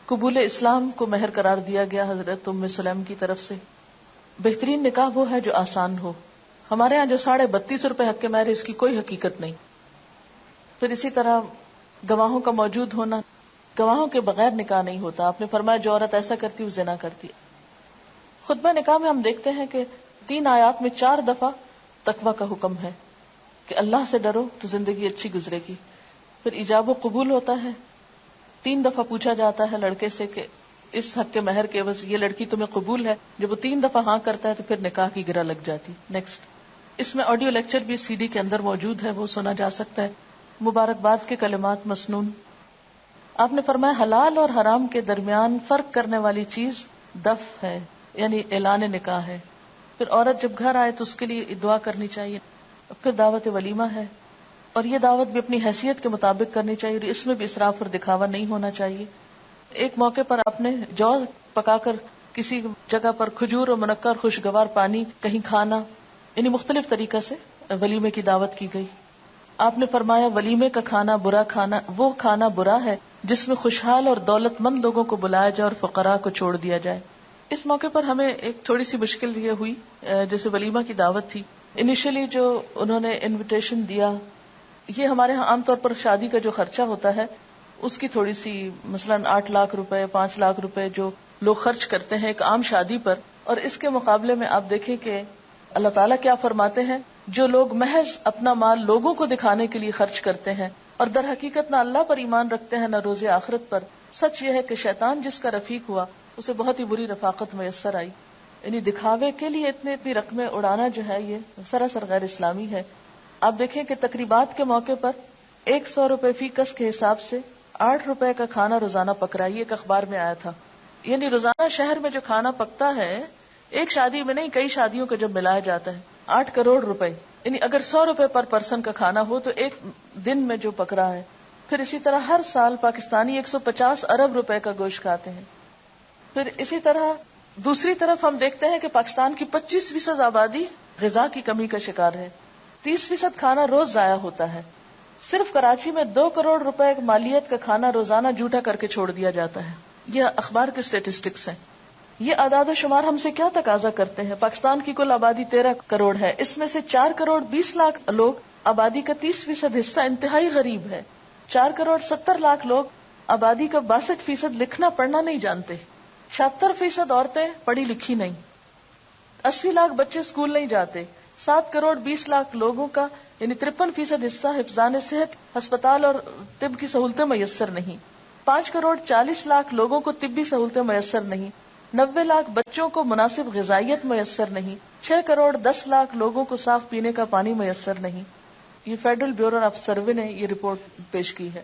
قبول اسلام کو مہر قرار دیا گیا حضرت ام سلیم کی طرف سے. بہترین نکاح وہ ہے جو آسان ہو. ہمارے ہاں جو 32.5 روپے حق کے مہر ہے, اس کی کوئی حقیقت نہیں. پھر اسی طرح گواہوں کا موجود ہونا, گواہوں کے بغیر نکاح نہیں ہوتا. آپ نے فرمایا جو عورت ایسا کرتی وہ زنا کرتی. خطبہ نکاح میں ہم دیکھتے ہیں کہ 3 آیات میں 4 دفعہ تقوی کا حکم ہے کہ اللہ سے ڈرو تو زندگی اچھی گزرے گی. پھر ایجاب و قبول ہوتا ہے. 3 دفعہ پوچھا جاتا ہے لڑکے سے کہ اس حق کے مہر کے عوض یہ لڑکی تمہیں قبول ہے. جب وہ 3 دفعہ ہاں کرتا ہے تو پھر نکاح کی گرہ لگ جاتی. نیکسٹ, اس میں آڈیو لیکچر بھی CD کے اندر موجود ہے, وہ سنا جا سکتا ہے. مبارکباد کے کلمات مسنون. آپ نے فرمایا حلال اور حرام کے درمیان فرق کرنے والی چیز دف ہے, یعنی اعلان نکاح ہے. پھر عورت جب گھر آئے تو اس کے لیے دعا کرنی چاہیے. پھر دعوت ولیمہ ہے, اور یہ دعوت بھی اپنی حیثیت کے مطابق کرنی چاہیے, اور اس میں بھی اسراف اور دکھاوا نہیں ہونا چاہیے. ایک موقع پر آپ نے جو پکا کر کسی جگہ پر کھجور اور منقع اور خوشگوار پانی کہیں کھانا, یعنی مختلف طریقہ سے ولیمے کی دعوت کی گئی. آپ نے فرمایا ولیمے کا کھانا برا کھانا, وہ کھانا برا ہے جس میں خوشحال اور دولت مند لوگوں کو بلایا جائے اور فقراء کو چھوڑ دیا جائے. اس موقع پر ہمیں ایک تھوڑی سی مشکل یہ ہوئی, جیسے ولیمہ کی دعوت تھی, انیشلی جو انہوں نے انویٹیشن دیا, یہ ہمارے ہاں عام طور پر شادی کا جو خرچہ ہوتا ہے اس کی تھوڑی سی, مثلاً 8 لاکھ روپے 5 لاکھ روپے جو لوگ خرچ کرتے ہیں ایک عام شادی پر, اور اس کے مقابلے میں آپ دیکھیں کہ اللہ تعالیٰ کیا فرماتے ہیں, جو لوگ محض اپنا مال لوگوں کو دکھانے کے لیے خرچ کرتے ہیں اور در حقیقت نہ اللہ پر ایمان رکھتے ہیں نہ روز آخرت پر, سچ یہ ہے کہ شیطان جس کا رفیق ہوا اسے بہت ہی بری رفاقت میسر آئی. یعنی دکھاوے کے لیے اتنی رقمیں اڑانا جو ہے یہ سراسر غیر اسلامی ہے. آپ دیکھیں کہ تقریبات کے موقع پر 100 روپے فی کس کے حساب سے 8 روپے کا کھانا روزانہ پک رہا ہے, یہ ایک اخبار میں آیا تھا. یعنی روزانہ شہر میں جو کھانا پکتا ہے, ایک شادی میں نہیں کئی شادیوں کو جب ملایا جاتا ہے, 8 کروڑ روپے. یعنی اگر 100 روپے پر پرسن کا کھانا ہو تو ایک دن میں جو پک رہا ہے. پھر اسی طرح ہر سال پاکستانی 150 ارب روپے کا گوشت کھاتے ہیں. پھر اسی طرح دوسری طرف ہم دیکھتے ہیں کہ پاکستان کی 25% آبادی غذا کی کمی کا شکار ہے. 30% کھانا روز ضائع ہوتا ہے. صرف کراچی میں 2 کروڑ روپے مالیت کا کھانا روزانہ جھوٹا کر کے چھوڑ دیا جاتا ہے. یہ اخبار کے اسٹیٹسٹکس ہیں. یہ اعداد و شمار ہم سے کیا تقاضا کرتے ہیں؟ پاکستان کی کل آبادی 13 کروڑ ہے, اس میں سے 4 کروڑ 20 لاکھ لوگ, آبادی کا 30% حصہ انتہائی غریب ہے. 4 کروڑ 70 لاکھ لوگ, آبادی کا 62% لکھنا پڑھنا نہیں جانتے. 76% عورتیں پڑھی لکھی نہیں. 80 لاکھ بچے اسکول نہیں جاتے. 7 کروڑ 20 لاکھ لوگوں کا یعنی 53% حصہ حفظان صحت, ہسپتال اور طب کی سہولتیں میسر نہیں. 5 کروڑ 40 لاکھ لوگوں کو طبی سہولتیں میسر نہیں. 90 لاکھ بچوں کو مناسب غذائیت میسر نہیں. 6 کروڑ 10 لاکھ لوگوں کو صاف پینے کا پانی میسر نہیں. یہ فیڈرل بیورو آف سروے نے یہ رپورٹ پیش کی ہے.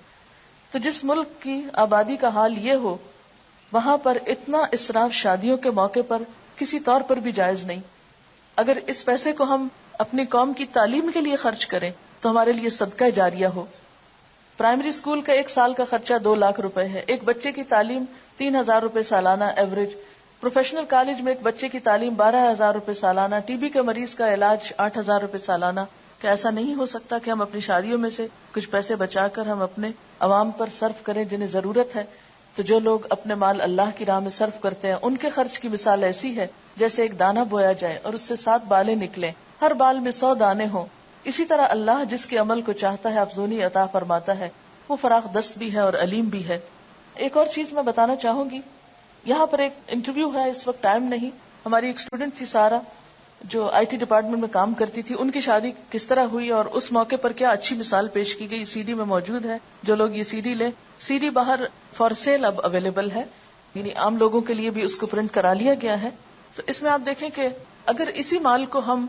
تو جس ملک کی آبادی کا حال یہ ہو, وہاں پر اتنا اسراف شادیوں کے موقع پر کسی طور پر بھی جائز نہیں. اگر اس پیسے کو ہم اپنی قوم کی تعلیم کے لیے خرچ کریں تو ہمارے لیے صدقہ جاریہ ہو. پرائمری اسکول کا 1 سال کا خرچہ 2 لاکھ روپے ہے. ایک بچے کی تعلیم 3000 روپے سالانہ ایوریج. پروفیشنل کالج میں ایک بچے کی تعلیم 12000 روپے سالانہ. ٹی بی کے مریض کا علاج 8000 روپے سالانہ. کہ ایسا نہیں ہو سکتا کہ ہم اپنی شادیوں میں سے کچھ پیسے بچا کر ہم اپنے عوام پر صرف کریں جنہیں ضرورت ہے؟ تو جو لوگ اپنے مال اللہ کی راہ میں صرف کرتے ہیں ان کے خرچ کی مثال ایسی ہے جیسے ایک دانہ بویا جائے اور اس سے 7 بالیں نکلیں, ہر بال میں 100 دانے ہوں. اسی طرح اللہ جس کے عمل کو چاہتا ہے افزونی عطا فرماتا ہے, وہ فراخ دست بھی ہے اور علیم بھی ہے. ایک اور چیز میں بتانا چاہوں گی, یہاں پر ایک انٹرویو ہے, اس وقت ٹائم نہیں. ہماری ایک اسٹوڈنٹ تھی سارا, جو IT ڈپارٹمنٹ میں کام کرتی تھی, ان کی شادی کس طرح ہوئی اور اس موقع پر کیا اچھی مثال پیش کی گئی. CD میں موجود ہے, جو لوگ یہ CD لیں. CD باہر فار سیل اب اویلیبل ہے, یعنی عام لوگوں کے لیے بھی اس کو پرنٹ کرا لیا گیا ہے. تو اس میں آپ دیکھیں کہ اگر اسی مال کو ہم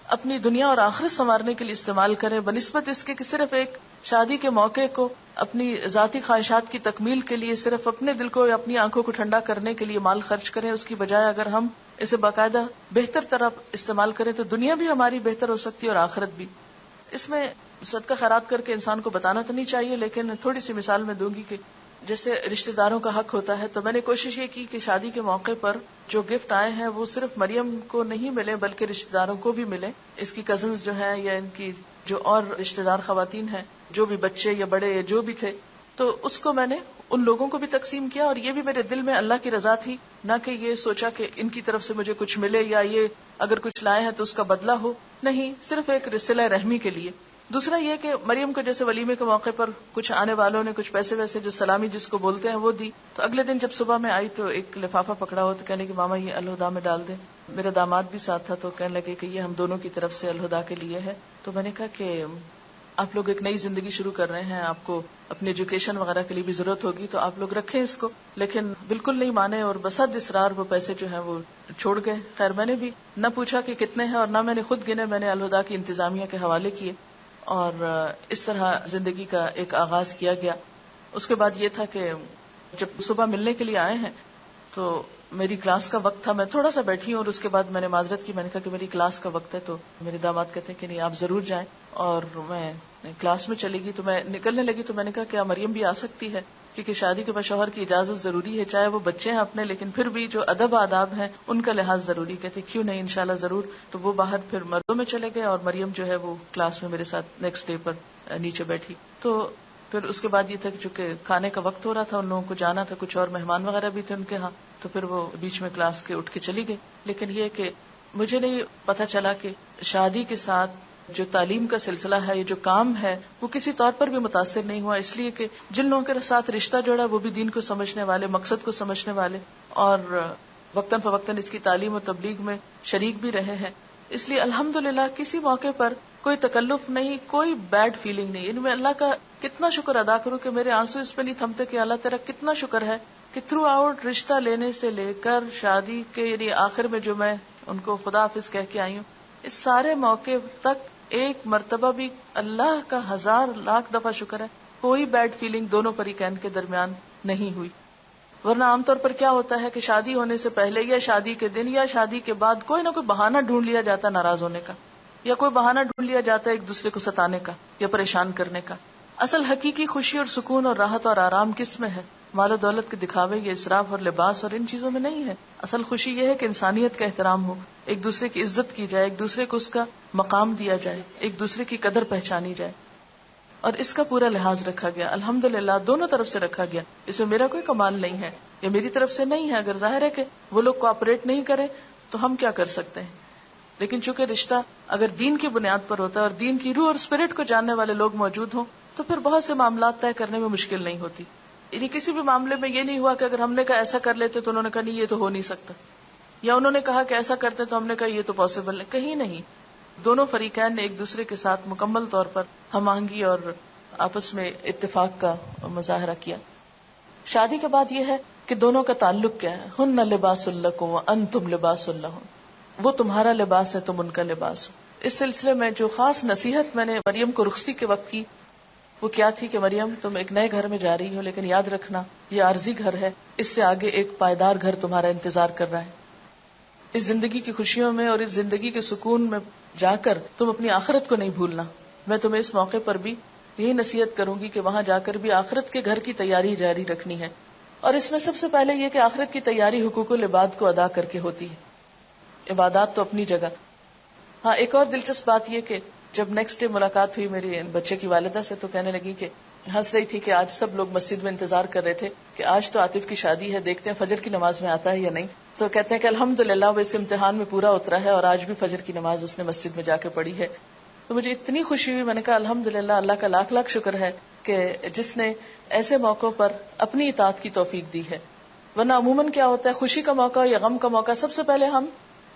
اپنی دنیا اور آخرت سنوارنے کے لیے استعمال کریں، بنسبت اس کے کہ صرف ایک شادی کے موقع کو اپنی ذاتی خواہشات کی تکمیل کے لیے صرف اپنے دل کو یا اپنی آنکھوں کو ٹھنڈا کرنے کے لیے مال خرچ کریں. اس کی بجائے اگر ہم اسے باقاعدہ بہتر طرح استعمال کریں تو دنیا بھی ہماری بہتر ہو سکتی ہے اور آخرت بھی. اس میں صدقہ خیرات کر کے انسان کو بتانا تو نہیں چاہیے، لیکن تھوڑی سی مثال میں دوں گی کہ جیسے رشتہ داروں کا حق ہوتا ہے، تو میں نے کوشش یہ کی کہ شادی کے موقع پر جو گفٹ آئے ہیں وہ صرف مریم کو نہیں ملے بلکہ رشتہ داروں کو بھی ملے. اس کی کزنز جو ہیں یا ان کی جو اور رشتہ دار خواتین ہیں، جو بھی بچے یا بڑے یا جو بھی تھے، تو اس کو میں نے ان لوگوں کو بھی تقسیم کیا. اور یہ بھی میرے دل میں اللہ کی رضا تھی، نہ کہ یہ سوچا کہ ان کی طرف سے مجھے کچھ ملے یا یہ اگر کچھ لائے ہیں تو اس کا بدلہ ہو، نہیں، صرف ایک صلہ رحمی کے لیے. دوسرا یہ کہ مریم کو جیسے ولیمے کے موقع پر کچھ آنے والوں نے کچھ پیسے ویسے جو سلامی جس کو بولتے ہیں وہ دی، تو اگلے دن جب صبح میں آئی تو ایک لفافہ پکڑا ہو تو کہنے کہ ماما یہ الہدا میں ڈال دیں. میرا داماد بھی ساتھ تھا تو کہنے لگے کہ یہ ہم دونوں کی طرف سے الہدا کے لیے ہے. تو میں نے کہا کہ آپ لوگ ایک نئی زندگی شروع کر رہے ہیں، آپ کو اپنی ایجوکیشن وغیرہ کے لیے بھی ضرورت ہوگی تو آپ لوگ رکھیں اس کو. لیکن بالکل نہیں مانے اور بسد اصرار وہ پیسے جو ہیں وہ چھوڑ گئے. خیر میں نے بھی نہ پوچھا کہ کتنے ہیں اور نہ میں نے خود گنے، میں نے الہدا کی انتظامیہ کے حوالے کیے اور اس طرح زندگی کا ایک آغاز کیا گیا. اس کے بعد یہ تھا کہ جب صبح ملنے کے لیے آئے ہیں تو میری کلاس کا وقت تھا، میں تھوڑا سا بیٹھی ہوں اور اس کے بعد میں نے معذرت کی، میں نے کہا کہ میری کلاس کا وقت ہے. تو میرے داماد کہتے ہیں کہ نہیں آپ ضرور جائیں، اور میں کلاس میں چلی گئی. تو میں نکلنے لگی تو میں نے کہا کیا مریم بھی آ سکتی ہے، کیونکہ شادی کے بعد شوہر کی اجازت ضروری ہے، چاہے وہ بچے ہیں اپنے لیکن پھر بھی جو ادب آداب ہیں ان کا لحاظ ضروری. کہتے کیوں نہیں، انشاءاللہ ضرور. تو وہ باہر پھر مردوں میں چلے گئے اور مریم جو ہے وہ کلاس میں میرے ساتھ نیکسٹ ڈے پر نیچے بیٹھی. تو پھر اس کے بعد یہ تھا کہ چونکہ کھانے کا وقت ہو رہا تھا، ان لوگوں کو جانا تھا، کچھ اور مہمان وغیرہ بھی تھے ان کے ہاں، تو پھر وہ بیچ میں کلاس کے اٹھ کے چلی گئی. لیکن یہ کہ مجھے نہیں پتا چلا کہ شادی کے ساتھ جو تعلیم کا سلسلہ ہے، یہ جو کام ہے، وہ کسی طور پر بھی متاثر نہیں ہوا، اس لیے کہ جن لوگوں کے ساتھ رشتہ جوڑا وہ بھی دین کو سمجھنے والے، مقصد کو سمجھنے والے اور وقتاً فوقتاً اس کی تعلیم و تبلیغ میں شریک بھی رہے ہیں. اس لیے الحمدللہ کسی موقع پر کوئی تکلف نہیں، کوئی بیڈ فیلنگ نہیں. میں اللہ کا کتنا شکر ادا کروں کہ میرے آنسو اس پہ نہیں تھمتے کہ اللہ تیرا کتنا شکر ہے کہ تھرو آؤٹ رشتہ لینے سے لے کر شادی کے یعنی آخر میں جو میں ان کو خدا حافظ کہہ کے آئی ہوں، اس سارے موقع تک ایک مرتبہ بھی اللہ کا 1000 لاکھ دفعہ شکر ہے کوئی بیڈ فیلنگ دونوں فریقین کے درمیان نہیں ہوئی. ورنہ عام طور پر کیا ہوتا ہے کہ شادی ہونے سے پہلے یا شادی کے دن یا شادی کے بعد کوئی نہ کوئی بہانہ ڈھونڈ لیا جاتا ہے ناراض ہونے کا، یا کوئی بہانہ ڈھونڈ لیا جاتا ہے ایک دوسرے کو ستانے کا یا پریشان کرنے کا. اصل حقیقی خوشی اور سکون اور راحت اور آرام کس میں ہے؟ مال و دولت کے دکھاوے یا اسراف اور لباس اور ان چیزوں میں نہیں ہے. اصل خوشی یہ ہے کہ انسانیت کا احترام ہو، ایک دوسرے کی عزت کی جائے، ایک دوسرے کو اس کا مقام دیا جائے، ایک دوسرے کی قدر پہچانی جائے. اور اس کا پورا لحاظ رکھا گیا، الحمدللہ دونوں طرف سے رکھا گیا. اس میں میرا کوئی کمال نہیں ہے یا میری طرف سے نہیں ہے. اگر ظاہر ہے کہ وہ لوگ کوآپریٹ نہیں کرے تو ہم کیا کر سکتے ہیں. لیکن چونکہ رشتہ اگر دین کی بنیاد پر ہوتا ہے اور دین کی روح اور اسپرٹ کو جاننے والے لوگ موجود ہوں تو پھر بہت سے معاملات طے کرنے میں مشکل نہیں ہوتی. یعنی کسی بھی معاملے میں یہ نہیں ہوا کہ اگر ہم نے کہا ایسا کر لیتے تو انہوں نے کہا نہیں یہ تو ہو نہیں سکتا، یا انہوں نے کہا کہ ایسا کرتے تو ہم نے کہا یہ تو پاسبل ہے. کہیں نہیں، دونوں فریقین نے ایک دوسرے کے ساتھ مکمل طور پر ہم آہنگی اور آپس میں اتفاق کا مظاہرہ کیا. شادی کے بعد یہ ہے کہ دونوں کا تعلق کیا ہے. ہن لباس لکم وانتم لباس لہن، وہ تمہارا لباس ہے تم ان کا لباس ہو. اس سلسلے میں جو خاص نصیحت میں نے مریم کو رخصتی کے وقت کی وہ کیا تھی کہ مریم تم ایک نئے گھر میں جا رہی ہو، لیکن یاد رکھنا یہ عارضی گھر ہے، اس سے آگے ایک پائیدار گھر تمہارا انتظار کر رہا ہے. اس زندگی کی خوشیوں میں اور اس زندگی کے سکون میں جا کر تم اپنی آخرت کو نہیں بھولنا. میں تمہیں اس موقع پر بھی یہی نصیحت کروں گی کہ وہاں جا کر بھی آخرت کے گھر کی تیاری جاری رکھنی ہے. اور اس میں سب سے پہلے یہ کہ آخرت کی تیاری حقوق العباد کو ادا کر کے ہوتی ہے. عبادات تو اپنی جگہ. ہاں ایک اور دلچسپ بات یہ کہ جب نیکسٹ ڈے ملاقات ہوئی میری بچے کی والدہ سے تو کہنے لگی کہ ہنس رہی تھی کہ آج سب لوگ مسجد میں انتظار کر رہے تھے کہ آج تو عاطف کی شادی ہے، دیکھتے ہیں فجر کی نماز میں آتا ہے یا نہیں. تو کہتے ہیں کہ الحمدللہ وہ اس امتحان میں پورا اترا ہے اور آج بھی فجر کی نماز اس نے مسجد میں جا کے پڑھی ہے. تو مجھے اتنی خوشی ہوئی، میں نے کہا الحمدللہ اللہ کا لاکھ لاکھ شکر ہے کہ جس نے ایسے موقعوں پر اپنی اطاعت کی توفیق دی ہے. ورنہ عموماً کیا ہوتا ہے خوشی کا موقع یا غم کا موقع سب سے پہلے ہم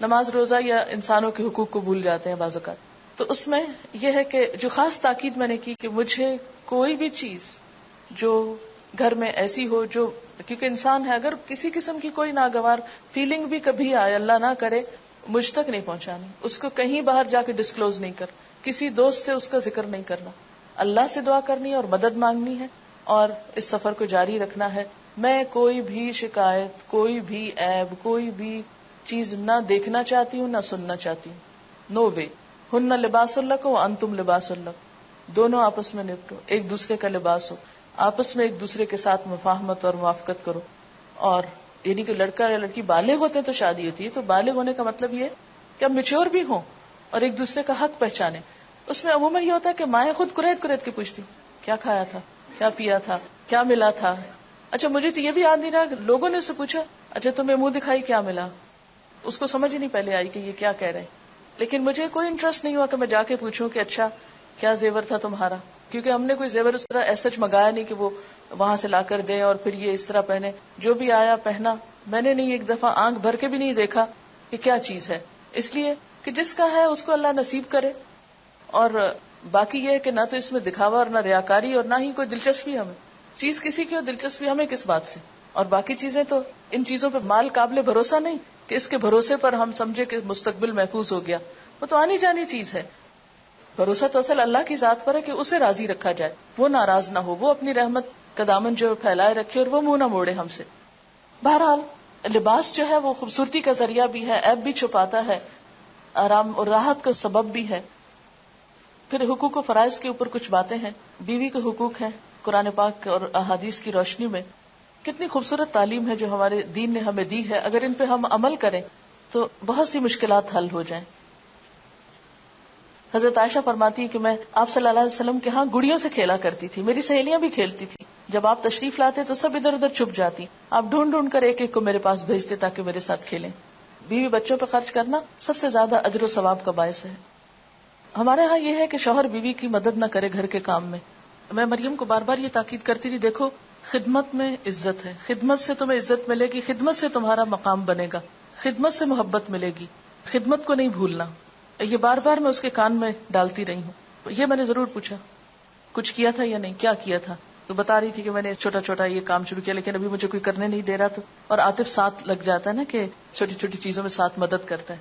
نماز روزہ یا انسانوں کے حقوق کو بھول جاتے ہیں بعض اوقات. تو اس میں یہ ہے کہ جو خاص تاکید میں نے کی کہ مجھے کوئی بھی چیز جو گھر میں ایسی ہو جو، کیونکہ انسان ہے اگر کسی قسم کی کوئی ناگوار فیلنگ بھی کبھی آئے اللہ نہ کرے مجھ تک نہیں پہنچانی، اس کو کہیں باہر جا کے ڈسکلوز نہیں کر، کسی دوست سے اس کا ذکر نہیں کرنا، اللہ سے دعا کرنی ہے اور مدد مانگنی ہے اور اس سفر کو جاری رکھنا ہے. میں کوئی بھی شکایت، کوئی بھی عیب، کوئی بھی چیز نہ دیکھنا چاہتی ہوں، نہ سننا چاہتی ہوں. نو وے. ہن لباس لکم وانتم لباس لکم، دونوں آپس میں نپٹو، ایک دوسرے کا لباس ہو، آپس میں ایک دوسرے کے ساتھ مفاہمت اور موافقت کرو. اور یعنی کہ لڑکا یا لڑکی بالغ ہوتے ہیں تو شادی ہوتی ہے، تو بالغ ہونے کا مطلب یہ کہ اب میچور بھی ہوں اور ایک دوسرے کا حق پہچانے. اس میں عموماً یہ ہوتا ہے کہ مائیں خود کریت کے پوچھتی کیا کھایا تھا، کیا پیا تھا، کیا ملا تھا. اچھا مجھے تو یہ بھی یاد نہیں رہا کہ لوگوں نے اس سے پوچھا اچھا تمہیں منہ دکھائی کیا ملا، اس کو سمجھ ہی نہیں پہلے آئی کہ یہ کیا کہہ رہے ہیں. لیکن مجھے کوئی انٹرسٹ نہیں ہوا کہ میں جا کے پوچھوں کہ اچھا کیا زیور تھا تمہارا، کیونکہ ہم نے کوئی زیور اس طرح ایسا منگایا نہیں کہ وہ وہاں سے لا کر دیں اور پھر یہ اس طرح پہنے. جو بھی آیا پہنا. میں نے نہیں ایک دفعہ آنکھ بھر کے بھی نہیں دیکھا کہ کیا چیز ہے، اس لیے کہ جس کا ہے اس کو اللہ نصیب کرے. اور باقی یہ ہے کہ نہ تو اس میں دکھاوا اور نہ ریاکاری اور نہ ہی کوئی دلچسپی. ہمیں چیز کسی کی ہو، دلچسپی ہمیں کس بات سے. اور باقی چیزیں تو ان چیزوں پہ مال قابل بھروسہ نہیں کہ اس کے بھروسے پر ہم سمجھے کہ مستقبل محفوظ ہو گیا. وہ تو آنی جانی چیز ہے. بھروسہ تو اصل اللہ کی ذات پر ہے کہ اسے راضی رکھا جائے، وہ ناراض نہ ہو، وہ اپنی رحمت کا دامن جو پھیلائے رکھے اور وہ منہ نہ موڑے ہم سے. بہرحال لباس جو ہے وہ خوبصورتی کا ذریعہ بھی ہے، عیب بھی چھپاتا ہے، آرام اور راحت کا سبب بھی ہے. پھر حقوق و فرائض کے اوپر کچھ باتیں ہیں. بیوی کے حقوق ہیں قرآن پاک اور احادیث کی روشنی میں. کتنی خوبصورت تعلیم ہے جو ہمارے دین نے ہمیں دی ہے. اگر ان پہ ہم عمل کریں تو بہت سی مشکلات حل ہو جائیں. حضرت عائشہ فرماتی ہے کہ میں آپ صلی اللہ علیہ وسلم کے ہاں گڑیوں سے کھیلا کرتی تھی، میری سہیلیاں بھی کھیلتی تھی. جب آپ تشریف لاتے تو سب ادھر ادھر چھپ جاتی، آپ ڈھونڈ ڈھونڈ کر ایک ایک کو میرے پاس بھیجتے تاکہ میرے ساتھ کھیلیں. بیوی بچوں پہ خرچ کرنا سب سے زیادہ اجر و ثواب کا باعث ہے. ہمارے ہاں یہ ہے کہ شوہر بیوی کی مدد نہ کرے گھر کے کام میں. میں مریم کو بار بار یہ تاکید کرتی تھی، دیکھو خدمت میں عزت ہے، خدمت سے تمہیں عزت ملے گی، خدمت سے تمہارا مقام بنے گا، خدمت سے محبت ملے گی، خدمت کو نہیں بھولنا. یہ بار بار میں اس کے کان میں ڈالتی رہی ہوں. یہ میں نے ضرور پوچھا کچھ کیا تھا یا نہیں، کیا کیا تھا، تو بتا رہی تھی کہ میں نے چھوٹا چھوٹا یہ کام شروع کیا لیکن ابھی مجھے کوئی کرنے نہیں دے رہا. تو اور عاطف ساتھ لگ جاتا ہے نا کہ چھوٹی چھوٹی چیزوں میں ساتھ مدد کرتا ہے.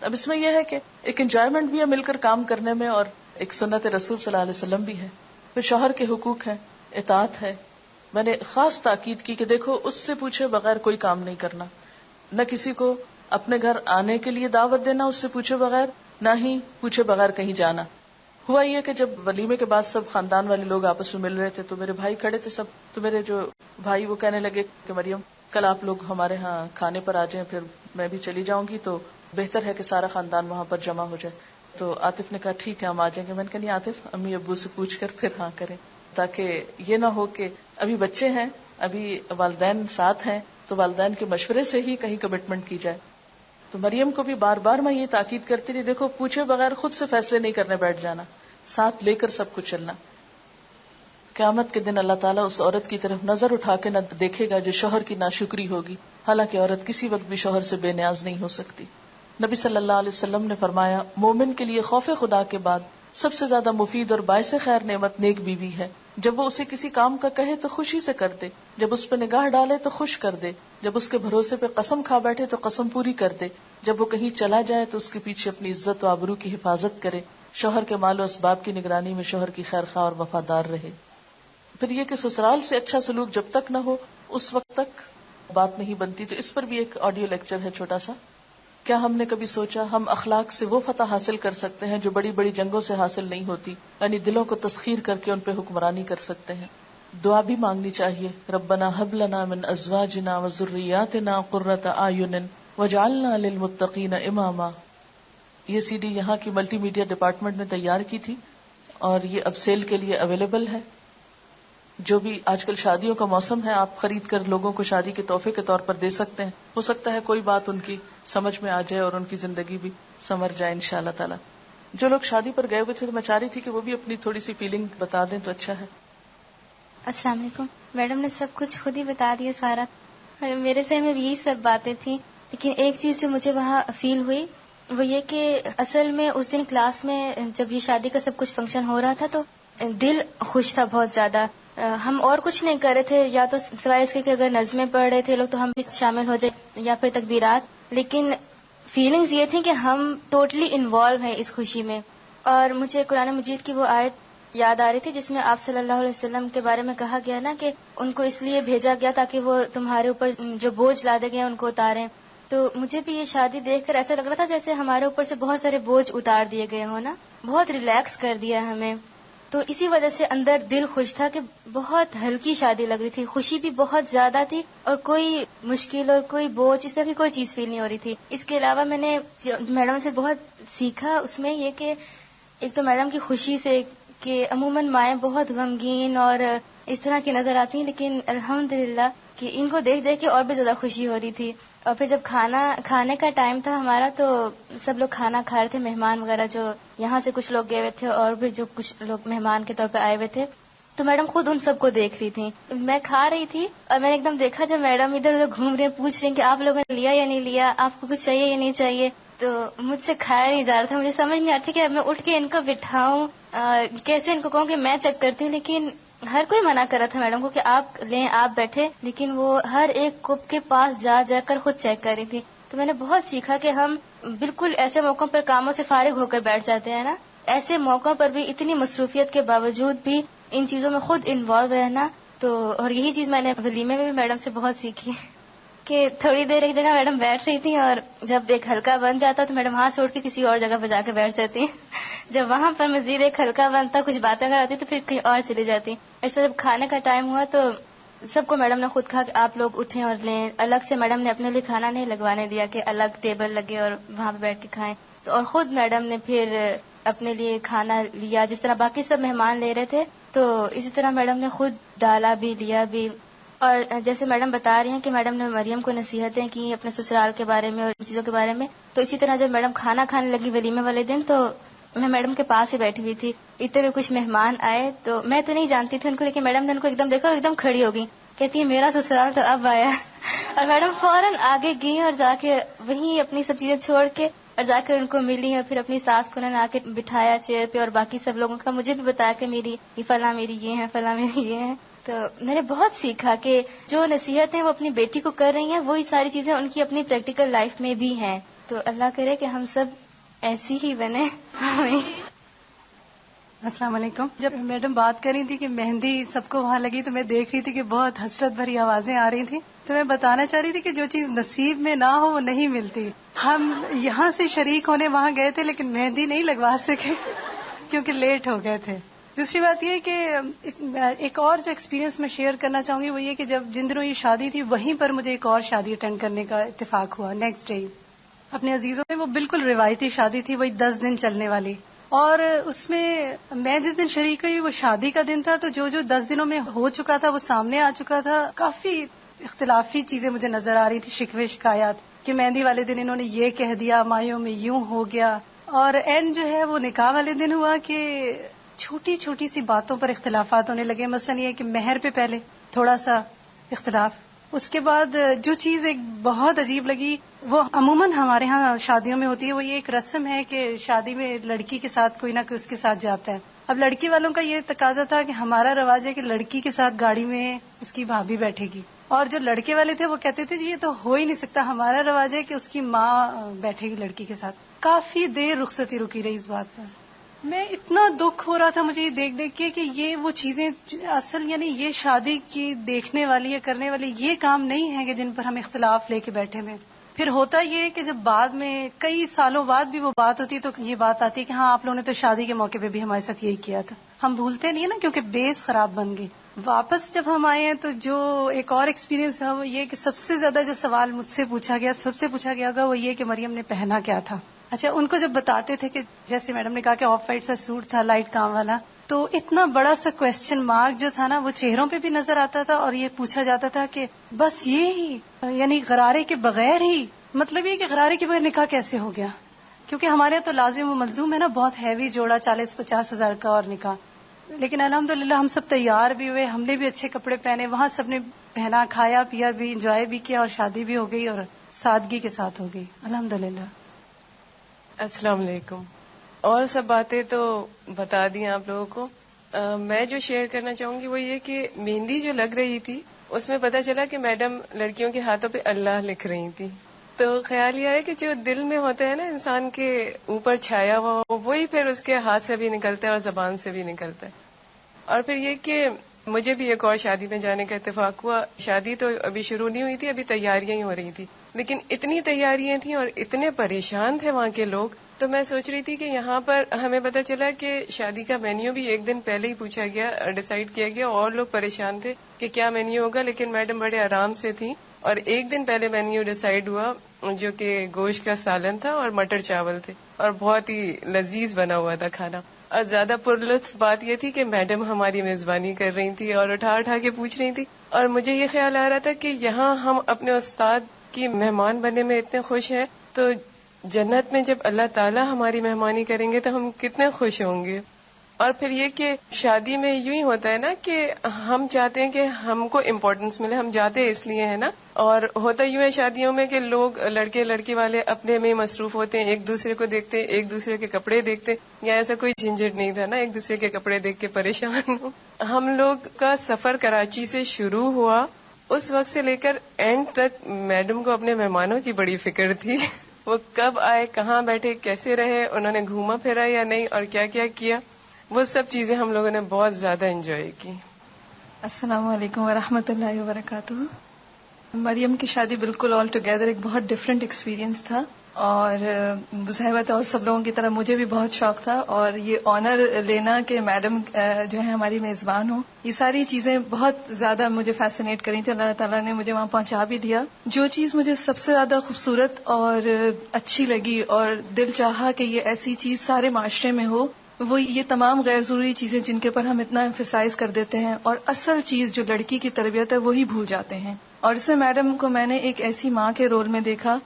اب اس میں یہ ہے کہ ایک انجوائمنٹ بھی ہے مل کر کام کرنے میں، اور ایک سنت رسول صلی اللہ علیہ وسلم بھی ہے. پھر شوہر کے حقوق ہیں، اطاعت ہے. میں نے خاص تاکید کی کہ دیکھو اس سے پوچھے بغیر کوئی کام نہیں کرنا، نہ کسی کو اپنے گھر آنے کے لیے دعوت دینا اس سے پوچھے بغیر، نہ ہی پوچھے بغیر کہیں جانا. ہوا یہ کہ جب ولیمے کے بعد سب خاندان والے لوگ آپس میں مل رہے تھے تو میرے بھائی کھڑے تھے سب، تو میرے جو بھائی وہ کہنے لگے کہ مریم کل آپ لوگ ہمارے ہاں کھانے پر آ جائیں، پھر میں بھی چلی جاؤں گی تو بہتر ہے کہ سارا خاندان وہاں پر جمع ہو جائے. تو عاطف نے کہا ٹھیک ہے ہم آ جائیں گے. میں نے کہا نہیں عاطف، امی ابو سے پوچھ کر پھر ہاں کریں، تاکہ یہ نہ ہو کہ ابھی بچے ہیں، ابھی والدین ساتھ ہیں تو والدین کے مشورے سے ہی کہیں کمٹمنٹ کی جائے. تو مریم کو بھی بار بار میں یہ تاکید کرتی رہی، دیکھو پوچھے بغیر خود سے فیصلے نہیں کرنے بیٹھ جانا، ساتھ لے کر سب کچھ چلنا. قیامت کے دن اللہ تعالیٰ اس عورت کی طرف نظر اٹھا کے نہ دیکھے گا جو شوہر کی ناشکری ہوگی، حالانکہ عورت کسی وقت بھی شوہر سے بے نیاز نہیں ہو سکتی. نبی صلی اللہ علیہ وسلم نے فرمایا مومن کے لیے خوف خدا کے بعد سب سے زیادہ مفید اور باعث خیر نعمت نیک بیوی ہے. جب وہ اسے کسی کام کا کہے تو خوشی سے کر دے، جب اس پہ نگاہ ڈالے تو خوش کر دے، جب اس کے بھروسے پہ قسم کھا بیٹھے تو قسم پوری کر دے، جب وہ کہیں چلا جائے تو اس کے پیچھے اپنی عزت و آبرو کی حفاظت کرے، شوہر کے مال و اسباب کی نگرانی میں شوہر کی خیر خواہ اور وفادار رہے. پھر یہ کہ سسرال سے اچھا سلوک جب تک نہ ہو اس وقت تک بات نہیں بنتی. تو اس پر بھی ایک آڈیو لیکچر ہے چھوٹا سا. کیا ہم نے کبھی سوچا ہم اخلاق سے وہ فتح حاصل کر سکتے ہیں جو بڑی بڑی جنگوں سے حاصل نہیں ہوتی، یعنی دلوں کو تسخیر کر کے ان پہ حکمرانی کر سکتے ہیں. دعا بھی مانگنی چاہیے، ربنا ہب لنا من ازواجنا وذریاتنا قرۃ اعین واجعلنا للمتقین اماما. یہ CD یہاں کی ملٹی میڈیا ڈپارٹمنٹ نے تیار کی تھی اور یہ اب سیل کے لیے اویلیبل ہے. جو بھی آج کل شادیوں کا موسم ہے، آپ خرید کر لوگوں کو شادی کے تحفے کے طور پر دے سکتے ہیں. ہو سکتا ہے کوئی بات ان کی سمجھ میں آ جائے اور ان کی زندگی بھی سمر جائے انشاءاللہ تعالی. جو لوگ شادی پر گئے ہوئے تھے تو میں چاہ رہی تھی کہ وہ بھی اپنی تھوڑی سی فیلنگ بتا دیں تو اچھا ہے. السلام علیکم. میڈم نے سب کچھ خود ہی بتا دیا سارا. میرے ذہن میں بھی یہی سب باتیں تھیں، لیکن ایک چیز جو مجھے وہاں فیل ہوئی وہ یہ کہ اصل میں اس دن کلاس میں جب یہ شادی کا سب کچھ فنکشن ہو رہا تھا تو دل خوش تھا بہت زیادہ. ہم اور کچھ نہیں کر رہے تھے، یا تو سوائے اس کے کہ اگر نظمیں پڑھ رہے تھے لوگ تو ہم بھی شامل ہو جائے یا پھر تکبیرات، لیکن فیلنگز یہ تھیں کہ ہم ٹوٹلی انوالو ہیں اس خوشی میں. اور مجھے قرآن مجید کی وہ آیت یاد آ رہی تھی جس میں آپ صلی اللہ علیہ وسلم کے بارے میں کہا گیا نا کہ ان کو اس لیے بھیجا گیا تاکہ وہ تمہارے اوپر جو بوجھ لادے گئے ان کو اتاریں. تو مجھے بھی یہ شادی دیکھ کر ایسا لگ رہا تھا جیسے ہمارے اوپر سے بہت سارے بوجھ اتار دیے گئے ہوں نا, بہت ریلیکس کر دیا ہمیں. تو اسی وجہ سے اندر دل خوش تھا کہ بہت ہلکی شادی لگ رہی تھی, خوشی بھی بہت زیادہ تھی اور کوئی مشکل اور کوئی بوجھ اس طرح کی کوئی چیز فیل نہیں ہو رہی تھی. اس کے علاوہ میں نے میڈم سے بہت سیکھا اس میں یہ کہ ایک تو میڈم کی خوشی سے کہ عموماً مائیں بہت غمگین اور اس طرح کی نظر آتی ہیں, لیکن الحمدللہ کہ ان کو دیکھ دیکھ کے اور بھی زیادہ خوشی ہو رہی تھی. اور پھر جب کھانے کا ٹائم تھا ہمارا تو سب لوگ کھانا کھا رہے تھے, مہمان وغیرہ جو یہاں سے کچھ لوگ گئے ہوئے تھے اور بھی جو کچھ لوگ مہمان کے طور پہ آئے ہوئے تھے. تو میڈم خود ان سب کو دیکھ رہی تھی. میں کھا رہی تھی اور میں نے ایک دم دیکھا جب میڈم ادھر ادھر گھوم رہی ہیں, پوچھ رہی ہیں کہ آپ لوگوں نے لیا یا نہیں لیا, آپ کو کچھ چاہیے یا نہیں چاہیے. تو مجھ سے کھایا نہیں جا رہا تھا, مجھے سمجھ نہیں آ رہا تھا کہ میں اٹھ کے ان کو بٹھاؤں, کیسے ان کو کہوں کہ میں چیک کرتی ہوں. لیکن ہر کوئی منع کر رہا تھا میڈم کو کہ آپ لیں, آپ بیٹھے, لیکن وہ ہر ایک کپ کے پاس جا جا کر خود چیک کر رہی تھی. تو میں نے بہت سیکھا کہ ہم بالکل ایسے موقعوں پر کاموں سے فارغ ہو کر بیٹھ جاتے ہیں نا, ایسے موقعوں پر بھی اتنی مصروفیت کے باوجود بھی ان چیزوں میں خود انوالو رہنا. تو اور یہی چیز میں نے ولیمے میں بھی میڈم سے بہت سیکھی کہ تھوڑی دیر ایک جگہ میڈم بیٹھ رہی تھی اور جب ایک ہلکا بن جاتا تو میڈم ہاتھ چھوڑ کے کسی اور جگہ پہ جا کے بیٹھ جاتی. جب وہاں پر مزید ایک ہلکا بنتا, کچھ باتیں کراتی تو پھر کہیں اور چلی جاتی. ایسا جب کھانے کا ٹائم ہوا تو سب کو میڈم نے خود کہا کہ آپ لوگ اٹھیں اور لیں. الگ سے میڈم نے اپنے لیے کھانا نہیں لگوانے دیا کہ الگ ٹیبل لگے اور وہاں پہ بیٹھ کے کھائیں. تو اور خود میڈم نے پھر اپنے لیے کھانا لیا جس طرح باقی سب مہمان لے رہے تھے, تو اسی طرح میڈم نے خود ڈالا بھی, لیا بھی. اور جیسے میڈم بتا رہی ہیں کہ میڈم نے مریم کو نصیحتیں کی اپنے سسرال کے بارے میں اور چیزوں کے بارے میں, تو اسی طرح جب میڈم کھانا کھانے لگی ولیمے والے دن تو میں میڈم کے پاس ہی بیٹھی ہوئی تھی. اتنے کچھ مہمان آئے تو میں تو نہیں جانتی تھی ان کو, لیکن میڈم نے ان کو ایک دم دیکھا اور ایک دم کھڑی ہو گئی, کہتی ہے میرا سسرال تو اب آیا. اور میڈم فوراً آگے گئی اور جا کے وہیں اپنی سب چیزیں چھوڑ کے اور جا کر ان کو ملی اور پھر اپنی ساس کو انہوں نے آ کے بٹھایا چیئر پہ, اور باقی سب لوگوں کا مجھے بھی بتایا کہ میری فلاں میری یہ ہے, فلاں میری یہ ہے. تو میں نے بہت سیکھا کہ جو نصیحتیں وہ اپنی بیٹی کو کر رہی ہیں وہی ساری چیزیں ان کی اپنی پریکٹیکل لائف میں بھی ہیں. تو اللہ کرے کہ ہم سب ایسی ہی بنے. السلام علیکم. جب میڈم بات کر رہی تھی کہ مہندی سب کو وہاں لگی تو میں دیکھ رہی تھی کہ بہت حسرت بھری آوازیں آ رہی تھیں. تو میں بتانا چاہ رہی تھی کہ جو چیز نصیب میں نہ ہو وہ نہیں ملتی. ہم یہاں سے شریک ہونے وہاں گئے تھے لیکن مہندی نہیں لگوا سکے کیونکہ لیٹ ہو گئے تھے. دوسری بات یہ کہ ایک اور جو ایکسپیرینس میں شیئر کرنا چاہوں گی وہ یہ کہ جب جن دنوں یہ شادی تھی وہیں پر مجھے ایک اور شادی اٹینڈ کرنے کا اتفاق ہوا نیکسٹ ڈے اپنے عزیزوں میں. وہ بالکل روایتی شادی تھی, وہی 10 دن چلنے والی, اور اس میں جس دن شریک ہوئی وہ شادی کا دن تھا. تو جو 10 دنوں میں ہو چکا تھا وہ سامنے آ چکا تھا. کافی اختلافی چیزیں مجھے نظر آ رہی تھی, شکوے شکایات کہ مہندی والے دن انہوں نے یہ کہہ دیا, مایوں میں یوں ہو گیا, اور اینڈ جو ہے وہ نکاح والے دن ہوا کہ چھوٹی چھوٹی سی باتوں پر اختلافات ہونے لگے. مثلا یہ کہ مہر پہ پہلے تھوڑا سا اختلاف, اس کے بعد جو چیز ایک بہت عجیب لگی وہ عموماً ہمارے ہاں شادیوں میں ہوتی ہے, وہ یہ ایک رسم ہے کہ شادی میں لڑکی کے ساتھ کوئی نہ کوئی اس کے ساتھ جاتا ہے. اب لڑکی والوں کا یہ تقاضا تھا کہ ہمارا رواج ہے کہ لڑکی کے ساتھ گاڑی میں اس کی بھابھی بیٹھے گی, اور جو لڑکے والے تھے وہ کہتے تھے جی یہ تو ہو ہی نہیں سکتا, ہمارا رواج ہے کہ اس کی ماں بیٹھے گی لڑکی کے ساتھ. کافی دیر رخصتی رکی رہی اس بات پر. میں اتنا دکھ ہو رہا تھا مجھے یہ دیکھ دیکھ کے کہ یہ وہ چیزیں اصل یعنی یہ شادی کی دیکھنے والی یا کرنے والی یہ کام نہیں ہے کہ جن پر ہم اختلاف لے کے بیٹھے ہوئے. پھر ہوتا یہ کہ جب بعد میں کئی سالوں بعد بھی وہ بات ہوتی تو یہ بات آتی کہ ہاں آپ لوگوں نے تو شادی کے موقع پہ بھی ہمارے ساتھ یہی کیا تھا. ہم بھولتے نہیں نا کیونکہ بیس خراب بن گئی. واپس جب ہم آئے ہیں تو جو ایک اور ایکسپیرینس ہے وہ یہ کہ سب سے زیادہ جو سوال مجھ سے پوچھا گیا, سب سے پوچھا گیا ہوگا وہ یہ کہ مریم نے پہنا کیا تھا. اچھا, ان کو جب بتاتے تھے کہ جیسے میڈم نے کہا کہ آف وائٹ سا سوٹ تھا لائٹ کام والا, تو اتنا بڑا سا کوسچن مارک جو تھا نا وہ چہروں پہ بھی نظر آتا تھا, اور یہ پوچھا جاتا تھا کہ بس یہ ہی یعنی غرارے کے بغیر ہی, مطلب یہ کہ غرارے کے بغیر نکاح کیسے ہو گیا, کیونکہ ہمارے یہاں تو لازم و ملزوم ہے نا بہت ہیوی جوڑا 40-50 ہزار کا اور نکاح. لیکن الحمدللہ ہم سب تیار بھی ہوئے, ہم نے بھی اچھے کپڑے پہنے, وہاں سب نے پہنا, کھایا پیا بھی, انجوائے بھی کیا, اور شادی بھی ہو گئی اور سادگی کے ساتھ ہو گئی الحمدللہ. السلام علیکم. اور سب باتیں تو بتا دی آپ لوگوں کو. میں جو شیئر کرنا چاہوں گی وہ یہ کہ مہندی جو لگ رہی تھی اس میں پتہ چلا کہ میڈم لڑکیوں کے ہاتھوں پہ اللہ لکھ رہی تھی. تو خیال یہ ہے کہ جو دل میں ہوتا ہے نا انسان کے اوپر چھایا ہوا، وہی پھر اس کے ہاتھ سے بھی نکلتا ہے اور زبان سے بھی نکلتا ہے. اور پھر یہ کہ مجھے بھی ایک اور شادی میں جانے کا اتفاق ہوا. شادی تو ابھی شروع نہیں ہوئی تھی، ابھی تیاریاں ہی ہو رہی تھی، لیکن اتنی تیاریاں تھیں اور اتنے پریشان تھے وہاں کے لوگ. تو میں سوچ رہی تھی کہ یہاں پر ہمیں پتہ چلا کہ شادی کا مینیو بھی ایک دن پہلے ہی پوچھا گیا، ڈیسائیڈ کیا گیا، اور لوگ پریشان تھے کہ کیا مینیو ہوگا، لیکن میڈم بڑے آرام سے تھیں. اور ایک دن پہلے مینیو ڈیسائیڈ ہوا، جو کہ گوشت کا سالن تھا اور مٹر چاول تھے، اور بہت ہی لذیذ بنا ہوا تھا کھانا. اور زیادہ پرلطف بات یہ تھی کہ میڈم ہماری میزبانی کر رہی تھی اور اٹھا کے پوچھ رہی تھی. اور مجھے یہ خیال آ رہا تھا کہ یہاں ہم اپنے استاد کی مہمان بننے میں اتنے خوش ہیں، تو جنت میں جب اللہ تعالیٰ ہماری مہمانی کریں گے تو ہم کتنے خوش ہوں گے. اور پھر یہ کہ شادی میں یوں ہی ہوتا ہے نا کہ ہم چاہتے ہیں کہ ہم کو امپورٹنس ملے، ہم جاتے اس لیے ہیں نا. اور ہوتا یوں ہے شادیوں میں کہ لوگ لڑکے لڑکی والے اپنے میں مصروف ہوتے ہیں، ایک دوسرے کو دیکھتے ہیں، ایک دوسرے کے کپڑے دیکھتے ہیں. یا ایسا کوئی جھنجھٹ نہیں تھا نا ایک دوسرے کے کپڑے دیکھ کے پریشان ہو. ہم لوگ کا سفر کراچی سے شروع ہوا، اس وقت سے لے کر اینڈ تک میڈم کو اپنے مہمانوں کی بڑی فکر تھی. وہ کب آئے، کہاں بیٹھے، کیسے رہے، انہوں نے گھوما پھرا یا نہیں، اور کیا کیا کیا، وہ سب چیزیں ہم لوگوں نے بہت زیادہ انجوائے کی. السلام علیکم ورحمۃ اللہ وبرکاتہ. مریم کی شادی بالکل آل ٹوگیدر ایک بہت ڈفرینٹ ایکسپیرینس تھا، اور ظاہر بات اور سب لوگوں کی طرح مجھے بھی بہت شوق تھا، اور یہ آنر لینا کہ میڈم جو ہے ہماری میزبان ہوں، یہ ساری چیزیں بہت زیادہ مجھے فیسینیٹ کری تھی. اللہ تعالیٰ نے مجھے وہاں پہنچا بھی دیا. جو چیز مجھے سب سے زیادہ خوبصورت اور اچھی لگی اور دل چاہا کہ یہ ایسی چیز سارے معاشرے میں ہو، وہ یہ تمام غیر ضروری چیزیں جن کے پر ہم اتنا ایمفیسائز کر دیتے ہیں اور اصل چیز جو لڑکی کی تربیت ہے وہی بھول جاتے ہیں. اور اس میں میڈم کو میں نے ایک ایسی ماں کے رول میں دیکھا.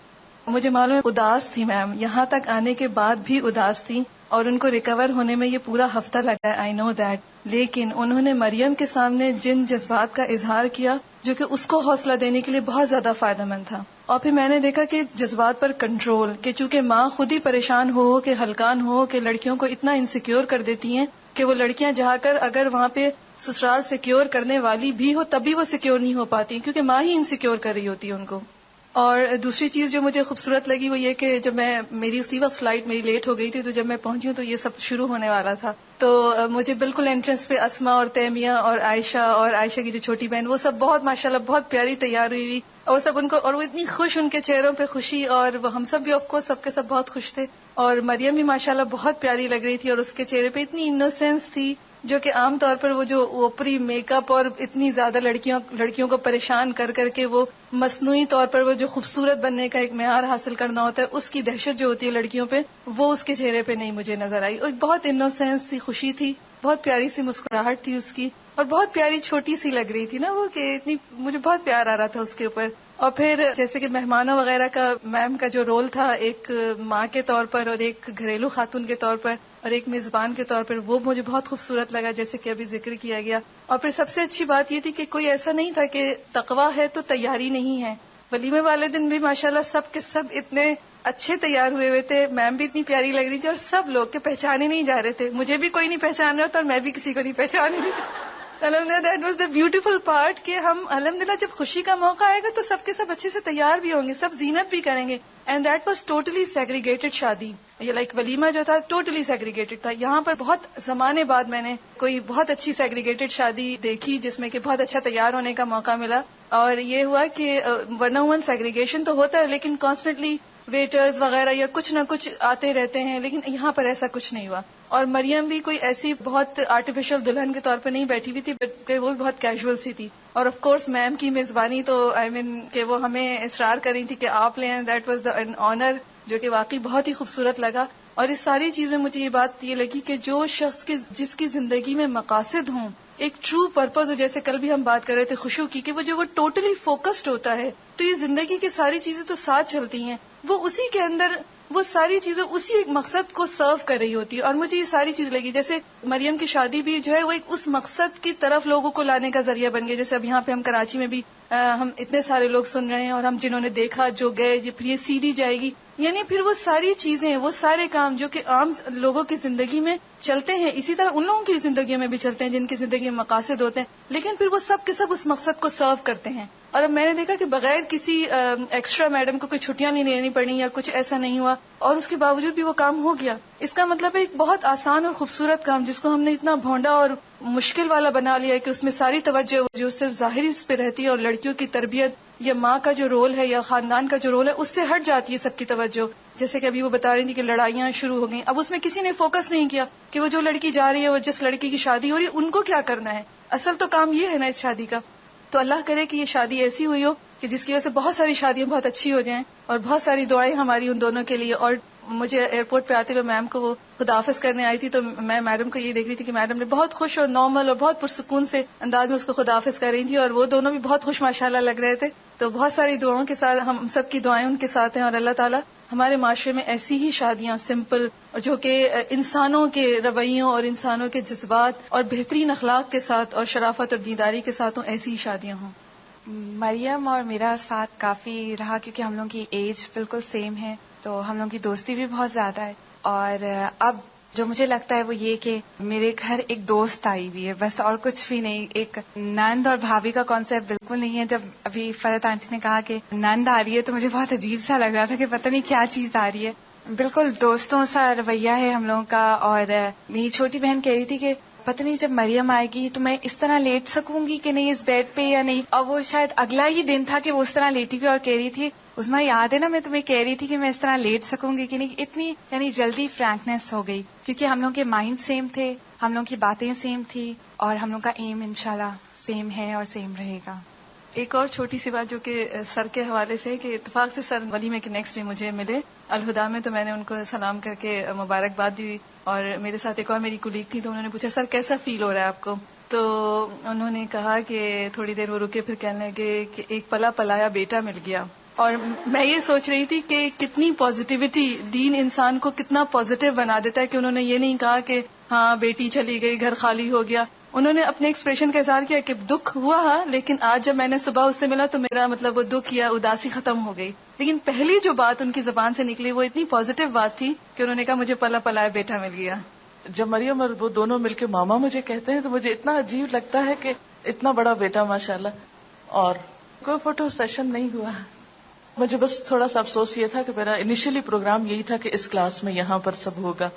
مجھے معلوم ہے اداس تھی میم، یہاں تک آنے کے بعد بھی اداس تھی، اور ان کو ریکور ہونے میں یہ پورا ہفتہ لگا ہے، آئی نو دیٹ. لیکن انہوں نے مریم کے سامنے جن جذبات کا اظہار کیا جو کہ اس کو حوصلہ دینے کے لیے بہت زیادہ فائدہ مند تھا. اور پھر میں نے دیکھا کہ جذبات پر کنٹرول، کہ چونکہ ماں خود ہی پریشان ہو کہ ہلکان ہو کہ لڑکیوں کو اتنا انسیکیور کر دیتی ہیں کہ وہ لڑکیاں جا کر اگر وہاں پہ سسرال سیکیور کرنے والی بھی ہو تب بھی وہ سیکیور نہیں ہو پاتی، کیونکہ ماں ہی انسیکیور کر رہی ہوتی ہے ان کو. اور دوسری چیز جو مجھے خوبصورت لگی وہ یہ کہ جب میں میری اسی وقت فلائٹ میری لیٹ ہو گئی تھی، تو جب میں پہنچی ہوں تو یہ سب شروع ہونے والا تھا. تو مجھے بالکل انٹرنس پہ اسما اور تیمیہ اور عائشہ کی جو چھوٹی بہن، وہ سب بہت ماشاءاللہ بہت پیاری تیار ہوئی ہوئی، اور سب ان کو، اور وہ اتنی خوش، ان کے چہروں پہ خوشی، اور وہ ہم سب بھی آف کورس سب کے سب بہت خوش تھے. اور مریم بھی ماشاءاللہ بہت پیاری لگ رہی تھی، اور اس کے چہرے پہ اتنی انوسینس تھی جو کہ عام طور پر وہ جو اوپری میک اپ اور اتنی زیادہ لڑکیوں کو پریشان کر کے وہ مصنوعی طور پر وہ جو خوبصورت بننے کا ایک معیار حاصل کرنا ہوتا ہے، اس کی دہشت جو ہوتی ہے لڑکیوں پہ، وہ اس کے چہرے پہ نہیں مجھے نظر آئی. اور بہت انوسینس سی خوشی تھی، بہت پیاری سی مسکراہٹ تھی اس کی، اور بہت پیاری چھوٹی سی لگ رہی تھی نا وہ، کہ اتنی مجھے بہت پیار آ رہا تھا اس کے اوپر. اور پھر جیسے کہ مہمانوں وغیرہ کا میم کا جو رول تھا، ایک ماں کے طور پر اور ایک گھریلو خاتون کے طور پر اور ایک میزبان کے طور پر، وہ مجھے بہت خوبصورت لگا جیسے کہ ابھی ذکر کیا گیا. اور پھر سب سے اچھی بات یہ تھی کہ کوئی ایسا نہیں تھا کہ تقویٰ ہے تو تیاری نہیں ہے. ولیمے والے دن بھی ماشاءاللہ سب کے سب اتنے اچھے تیار ہوئے تھے، میم بھی اتنی پیاری لگ رہی تھی، اور سب لوگ کے پہچانے نہیں جا رہے تھے. مجھے بھی کوئی نہیں پہچان رہا تھا اور میں بھی کسی کو نہیں پہچان رہی تھی. الحمدللہ that was the beautiful part کہ ہم الحمدللہ جب خوشی کا موقع آئے گا تو سب کے سب اچھے سے تیار بھی ہوں گے، سب زینت بھی کریں گے. And that was totally segregated شادی. یہ لائک ولیمہ جو تھا ٹوٹلی سیگریگیٹڈ تھا. یہاں پر بہت زمانے بعد میں نے کوئی بہت اچھی سیگریگیٹڈ شادی دیکھی جس میں کہ بہت اچھا تیار ہونے کا موقع ملا. اور یہ ہوا کہ ون آن ون سیگریگیشن تو ہوتا ہے لیکن کانسٹنٹلی ویٹرز وغیرہ یا کچھ نہ کچھ آتے رہتے ہیں، لیکن یہاں پر ایسا کچھ نہیں ہوا. اور مریم بھی کوئی ایسی بہت آرٹیفیشل دلہن کے طور پر نہیں بیٹھی ہوئی تھی، بلکہ وہ بھی بہت کیجول سی تھی. اور آف کورس میم کی میزبانی تو کہ وہ ہمیں اصرار کر رہی تھی کہ آپ لیں، that was the an honour, جو کہ واقعی بہت ہی خوبصورت لگا. اور اس ساری چیز میں مجھے یہ بات یہ لگی کہ جو شخص جس کی زندگی میں مقاصد ہوں، ایک ٹرو پرپز ہو، جیسے کل بھی ہم بات کر رہے تھے خوشو کی، کہ وہ جو وہ ٹوٹلی فوکسڈ ہوتا ہے تو یہ زندگی کی ساری چیزیں تو ساتھ چلتی ہیں، وہ اسی کے اندر وہ ساری چیزیں اسی ایک مقصد کو سرو کر رہی ہوتی ہے. اور مجھے یہ ساری چیز لگی جیسے مریم کی شادی بھی جو ہے وہ ایک اس مقصد کی طرف لوگوں کو لانے کا ذریعہ بن گیا. جیسے اب یہاں پہ ہم کراچی میں بھی ہم اتنے سارے لوگ سن رہے ہیں اور ہم جنہوں نے دیکھا جو گئے پھر یہ CD جائے گی، یعنی پھر وہ ساری چیزیں وہ سارے کام جو کہ عام لوگوں کی زندگی میں چلتے ہیں اسی طرح ان لوگوں کی زندگیوں میں بھی چلتے ہیں جن کی زندگی میں مقاصد ہوتے ہیں، لیکن پھر وہ سب کے سب اس مقصد کو سرو کرتے ہیں. اور اب میں نے دیکھا کہ بغیر کسی ایکسٹرا میڈم کو کوئی چھٹیاں نہیں لینی پڑی یا کچھ ایسا نہیں ہوا اور اس کے باوجود بھی وہ کام ہو گیا. اس کا مطلب ہے ایک بہت آسان اور خوبصورت کام جس کو ہم نے اتنا بھونڈا اور مشکل والا بنا لیا ہے کہ اس میں ساری توجہ جو صرف ظاہری اس پہ رہتی ہے اور لڑکیوں کی تربیت یا ماں کا جو رول ہے یا خاندان کا جو رول ہے اس سے ہٹ جاتی ہے سب کی توجہ. جیسے کہ ابھی وہ بتا رہی تھی کہ لڑائیاں شروع ہو گئیں، اب اس میں کسی نے فوکس نہیں کیا کہ وہ جو لڑکی جا رہی ہے وہ جس لڑکی کی شادی ہو رہی ہے ان کو کیا کرنا ہے. اصل تو کام یہ ہے نا اس شادی کا. تو اللہ کرے کہ یہ شادی ایسی ہوئی ہو کہ جس کی وجہ سے بہت ساری شادیاں بہت اچھی ہو جائیں اور بہت ساری دعائیں ہماری ان دونوں کے لیے. اور مجھے ایئرپورٹ پہ آتے ہوئے میم کو وہ خداحافظ کرنے آئی تھی تو میں میڈم کو یہ دیکھ رہی تھی کہ میڈم نے بہت خوش اور نارمل اور بہت پرسکون سے انداز میں اس کو خداحافظ کر رہی تھی اور وہ دونوں بھی بہت خوش ماشاءاللہ لگ رہے تھے. تو بہت ساری دعاؤں کے ساتھ ہم سب کی دعائیں ان کے ساتھ ہیں اور اللہ تعالیٰ ہمارے معاشرے میں ایسی ہی شادیاں سمپل اور جو کہ انسانوں کے رویوں اور انسانوں کے جذبات اور بہترین اخلاق کے ساتھ اور شرافت اور دینداری کے ساتھ ہوں، ایسی ہی شادیاں ہوں. مریم اور میرا ساتھ کافی رہا کیونکہ ہم لوگوں کی ایج بالکل سیم ہے تو ہم لوگوں کی دوستی بھی بہت زیادہ ہے. اور اب جو مجھے لگتا ہے وہ یہ کہ میرے گھر ایک دوست آئی ہوئی ہے بس، اور کچھ بھی نہیں. ایک نند اور بھابھی کا کانسیپٹ بالکل نہیں ہے. جب ابھی فرحت آنٹی نے کہا کہ نند آ رہی ہے تو مجھے بہت عجیب سا لگ رہا تھا کہ پتہ نہیں کیا چیز آ رہی ہے. بالکل دوستوں سا رویہ ہے ہم لوگوں کا. اور میری چھوٹی بہن کہہ رہی تھی کہ پتہ نہیں جب مریم آئے گی تو میں اس طرح لیٹ سکوں گی کہ نہیں اس بیڈ پہ یا نہیں. اور وہ شاید اگلا ہی دن تھا کہ وہ اس طرح لیٹی ہوئی اور کہہ رہی تھی عظمیٰ یاد ہے نا میں تمہیں کہہ رہی تھی کہ میں اس طرح لیٹ سکوں گی کہ نہیں. اتنی یعنی جلدی فرینکنیس ہو گئی کیونکہ ہم لوگوں کے مائنڈ سیم تھے، ہم لوگوں کی باتیں سیم تھی اور ہم لوگوں کا ایم انشاءاللہ سیم ہے اور سیم رہے گا. ایک اور چھوٹی سی بات جو کہ سر کے حوالے سے کہ اتفاق سے سر ولیمے کے نیکسٹ ڈے مجھے ملے الہدا میں، تو میں نے ان کو سلام کر کے مبارکباد دی. اور میرے ساتھ ایک اور میری کولیگ تھی تو انہوں نے پوچھا سر کیسا فیل ہو رہا ہے آپ کو؟ تو انہوں نے کہا کہ تھوڑی دیر وہ رکے پھر کہنے لگے کہ ایک پلا پلایا بیٹا مل گیا. اور میں یہ سوچ رہی تھی کہ کتنی پازیٹیوٹی دین انسان کو کتنا پازیٹیو بنا دیتا ہے کہ انہوں نے یہ نہیں کہا کہ ہاں بیٹی چلی گئی گھر خالی ہو گیا. انہوں نے اپنے ایکسپریشن کا اظہار کیا کہ دکھ ہوا لیکن آج جب میں نے صبح اس سے ملا تو میرا مطلب وہ دکھ یا اداسی ختم ہو گئی. لیکن پہلی جو بات ان کی زبان سے نکلی وہ اتنی پازیٹیو بات تھی کہ انہوں نے کہا مجھے پلا پلایا بیٹا مل گیا. جب مریم اور وہ دونوں مل کے ماما مجھے کہتے ہیں تو مجھے اتنا عجیب لگتا ہے کہ اتنا بڑا بیٹا ماشاءاللہ. اور کوئی فوٹو سیشن نہیں ہوا. مجھے بس تھوڑا سا افسوس یہ تھا کہ میرا انیشلی پروگرام یہی تھا کہ اس کلاس میں یہاں پر سب ہوگا،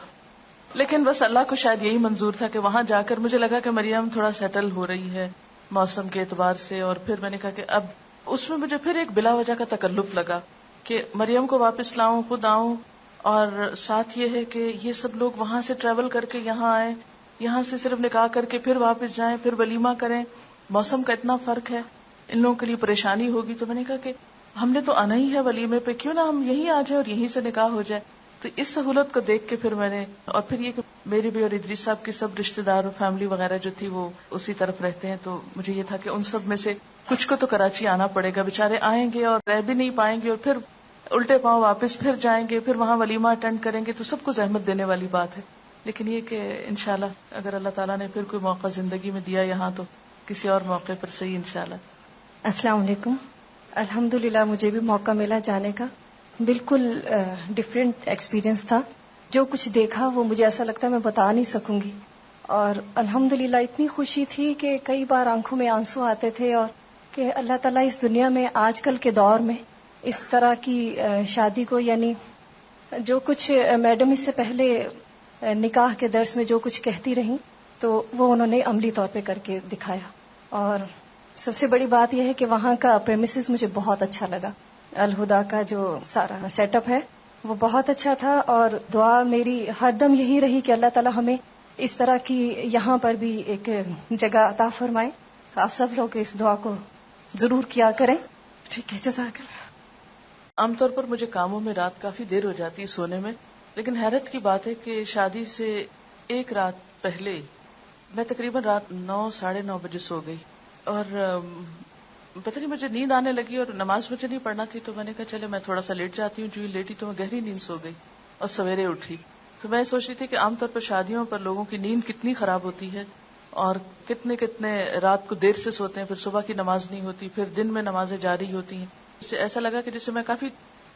لیکن بس اللہ کو شاید یہی منظور تھا کہ وہاں جا کر مجھے لگا کہ مریم تھوڑا سیٹل ہو رہی ہے موسم کے اعتبار سے. اور پھر میں نے کہا کہ اب اس میں مجھے پھر ایک بلا وجہ کا تکلف لگا کہ مریم کو واپس لاؤں، خود آؤں. اور ساتھ یہ ہے کہ یہ سب لوگ وہاں سے ٹریول کر کے یہاں آئے، یہاں سے صرف نکاح کر کے پھر واپس جائیں، پھر ولیمہ کریں. موسم کا اتنا فرق ہے، ان لوگوں کے لیے پریشانی ہوگی. تو میں نے کہا کہ ہم نے تو آنا ہی ہے ولیمے پہ، کیوں نہ ہم یہیں آ جائیں اور یہیں سے نکاح ہو جائے. تو اس سہولت کو دیکھ کے پھر میں نے، اور پھر یہ کہ میری بھی اور ادریس صاحب کی سب رشتے دار اور فیملی وغیرہ جو تھی وہ اسی طرف رہتے ہیں، تو مجھے یہ تھا کہ ان سب میں سے کچھ کو تو کراچی آنا پڑے گا. بےچارے آئیں گے اور رہ بھی نہیں پائیں گے اور پھر الٹے پاؤں واپس پھر جائیں گے، پھر وہاں ولیمہ اٹینڈ کریں گے، تو سب کو زحمت دینے والی بات ہے. لیکن یہ کہ انشاءاللہ اگر اللہ تعالیٰ نے پھر کوئی موقع زندگی میں دیا یہاں تو کسی اور موقع پر صحیح انشاءاللہ. السلام علیکم. الحمدللہ مجھے بھی موقع ملا جانے کا. بالکل ڈفرینٹ ایکسپیرینس تھا. جو کچھ دیکھا وہ مجھے ایسا لگتا ہے میں بتا نہیں سکوں گی. اور الحمدللہ اتنی خوشی تھی کہ کئی بار آنکھوں میں آنسو آتے تھے. اور کہ اللہ تعالیٰ اس دنیا میں آج کل کے دور میں اس طرح کی شادی کو، یعنی جو کچھ میڈم اس سے پہلے نکاح کے درس میں جو کچھ کہتی رہیں تو وہ انہوں نے عملی طور پہ کر کے دکھایا. اور سب سے بڑی بات یہ ہے کہ وہاں کا پریمیسز مجھے بہت اچھا لگا. الہدا کا جو سارا سیٹ اپ ہے وہ بہت اچھا تھا. اور دعا میری ہر دم یہی رہی کہ اللہ تعالیٰ ہمیں اس طرح کی یہاں پر بھی ایک جگہ عطا فرمائے. آپ سب لوگ اس دعا کو ضرور کیا کریں. ٹھیک ہے، جزاک اللہ. عام طور پر مجھے کاموں میں رات کافی دیر ہو جاتی ہے سونے میں، لیکن حیرت کی بات ہے کہ شادی سے ایک رات پہلے میں تقریباً رات 9-9:30 بجے سو گئی. اور پتہ نہیں مجھے نیند آنے لگی اور نماز مجھے نہیں پڑھنا تھی، تو میں نے کہا چلے میں تھوڑا سا لیٹ جاتی ہوں. جو ہی لیٹی تو میں گہری نیند سو گئی اور سویرے اٹھی. تو میں سوچ رہی تھی کہ عام طور پر شادیوں پر لوگوں کی نیند کتنی خراب ہوتی ہے. اور کتنے کتنے رات کو دیر سے سوتے ہیں، پھر صبح کی نماز نہیں ہوتی، پھر دن میں نمازیں جاری ہوتی ہیں. اس سے ایسا لگا کہ جسے میں کافی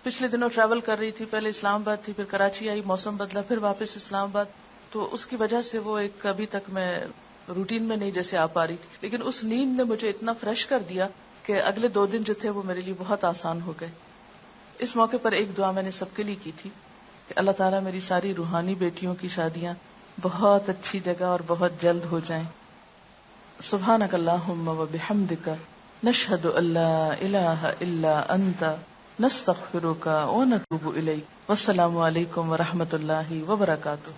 پچھلے دنوں ٹریول کر رہی تھی، پہلے اسلام آباد تھی، پھر کراچی آئی، موسم بدلا، پھر واپس اسلام آباد، تو اس کی وجہ سے وہ ایک ابھی تک میں روٹین میں نہیں جیسے آ پا رہی تھی. لیکن اس نیند نے مجھے اتنا فریش کر دیا کہ اگلے 2 دن جو تھے وہ میرے لیے بہت آسان ہو گئے. اس موقع پر ایک دعا میں نے سب کے لیے کی تھی کہ اللہ تعالیٰ میری ساری روحانی بیٹیوں کی شادیاں بہت اچھی جگہ اور بہت جلد ہو جائیں. سبحانک اللہم و بحمدک نشہد ان لا الہ الا انت نستغفرک و نتوب الیک. والسلام علیکم و رحمۃ اللہ وبرکاتہ.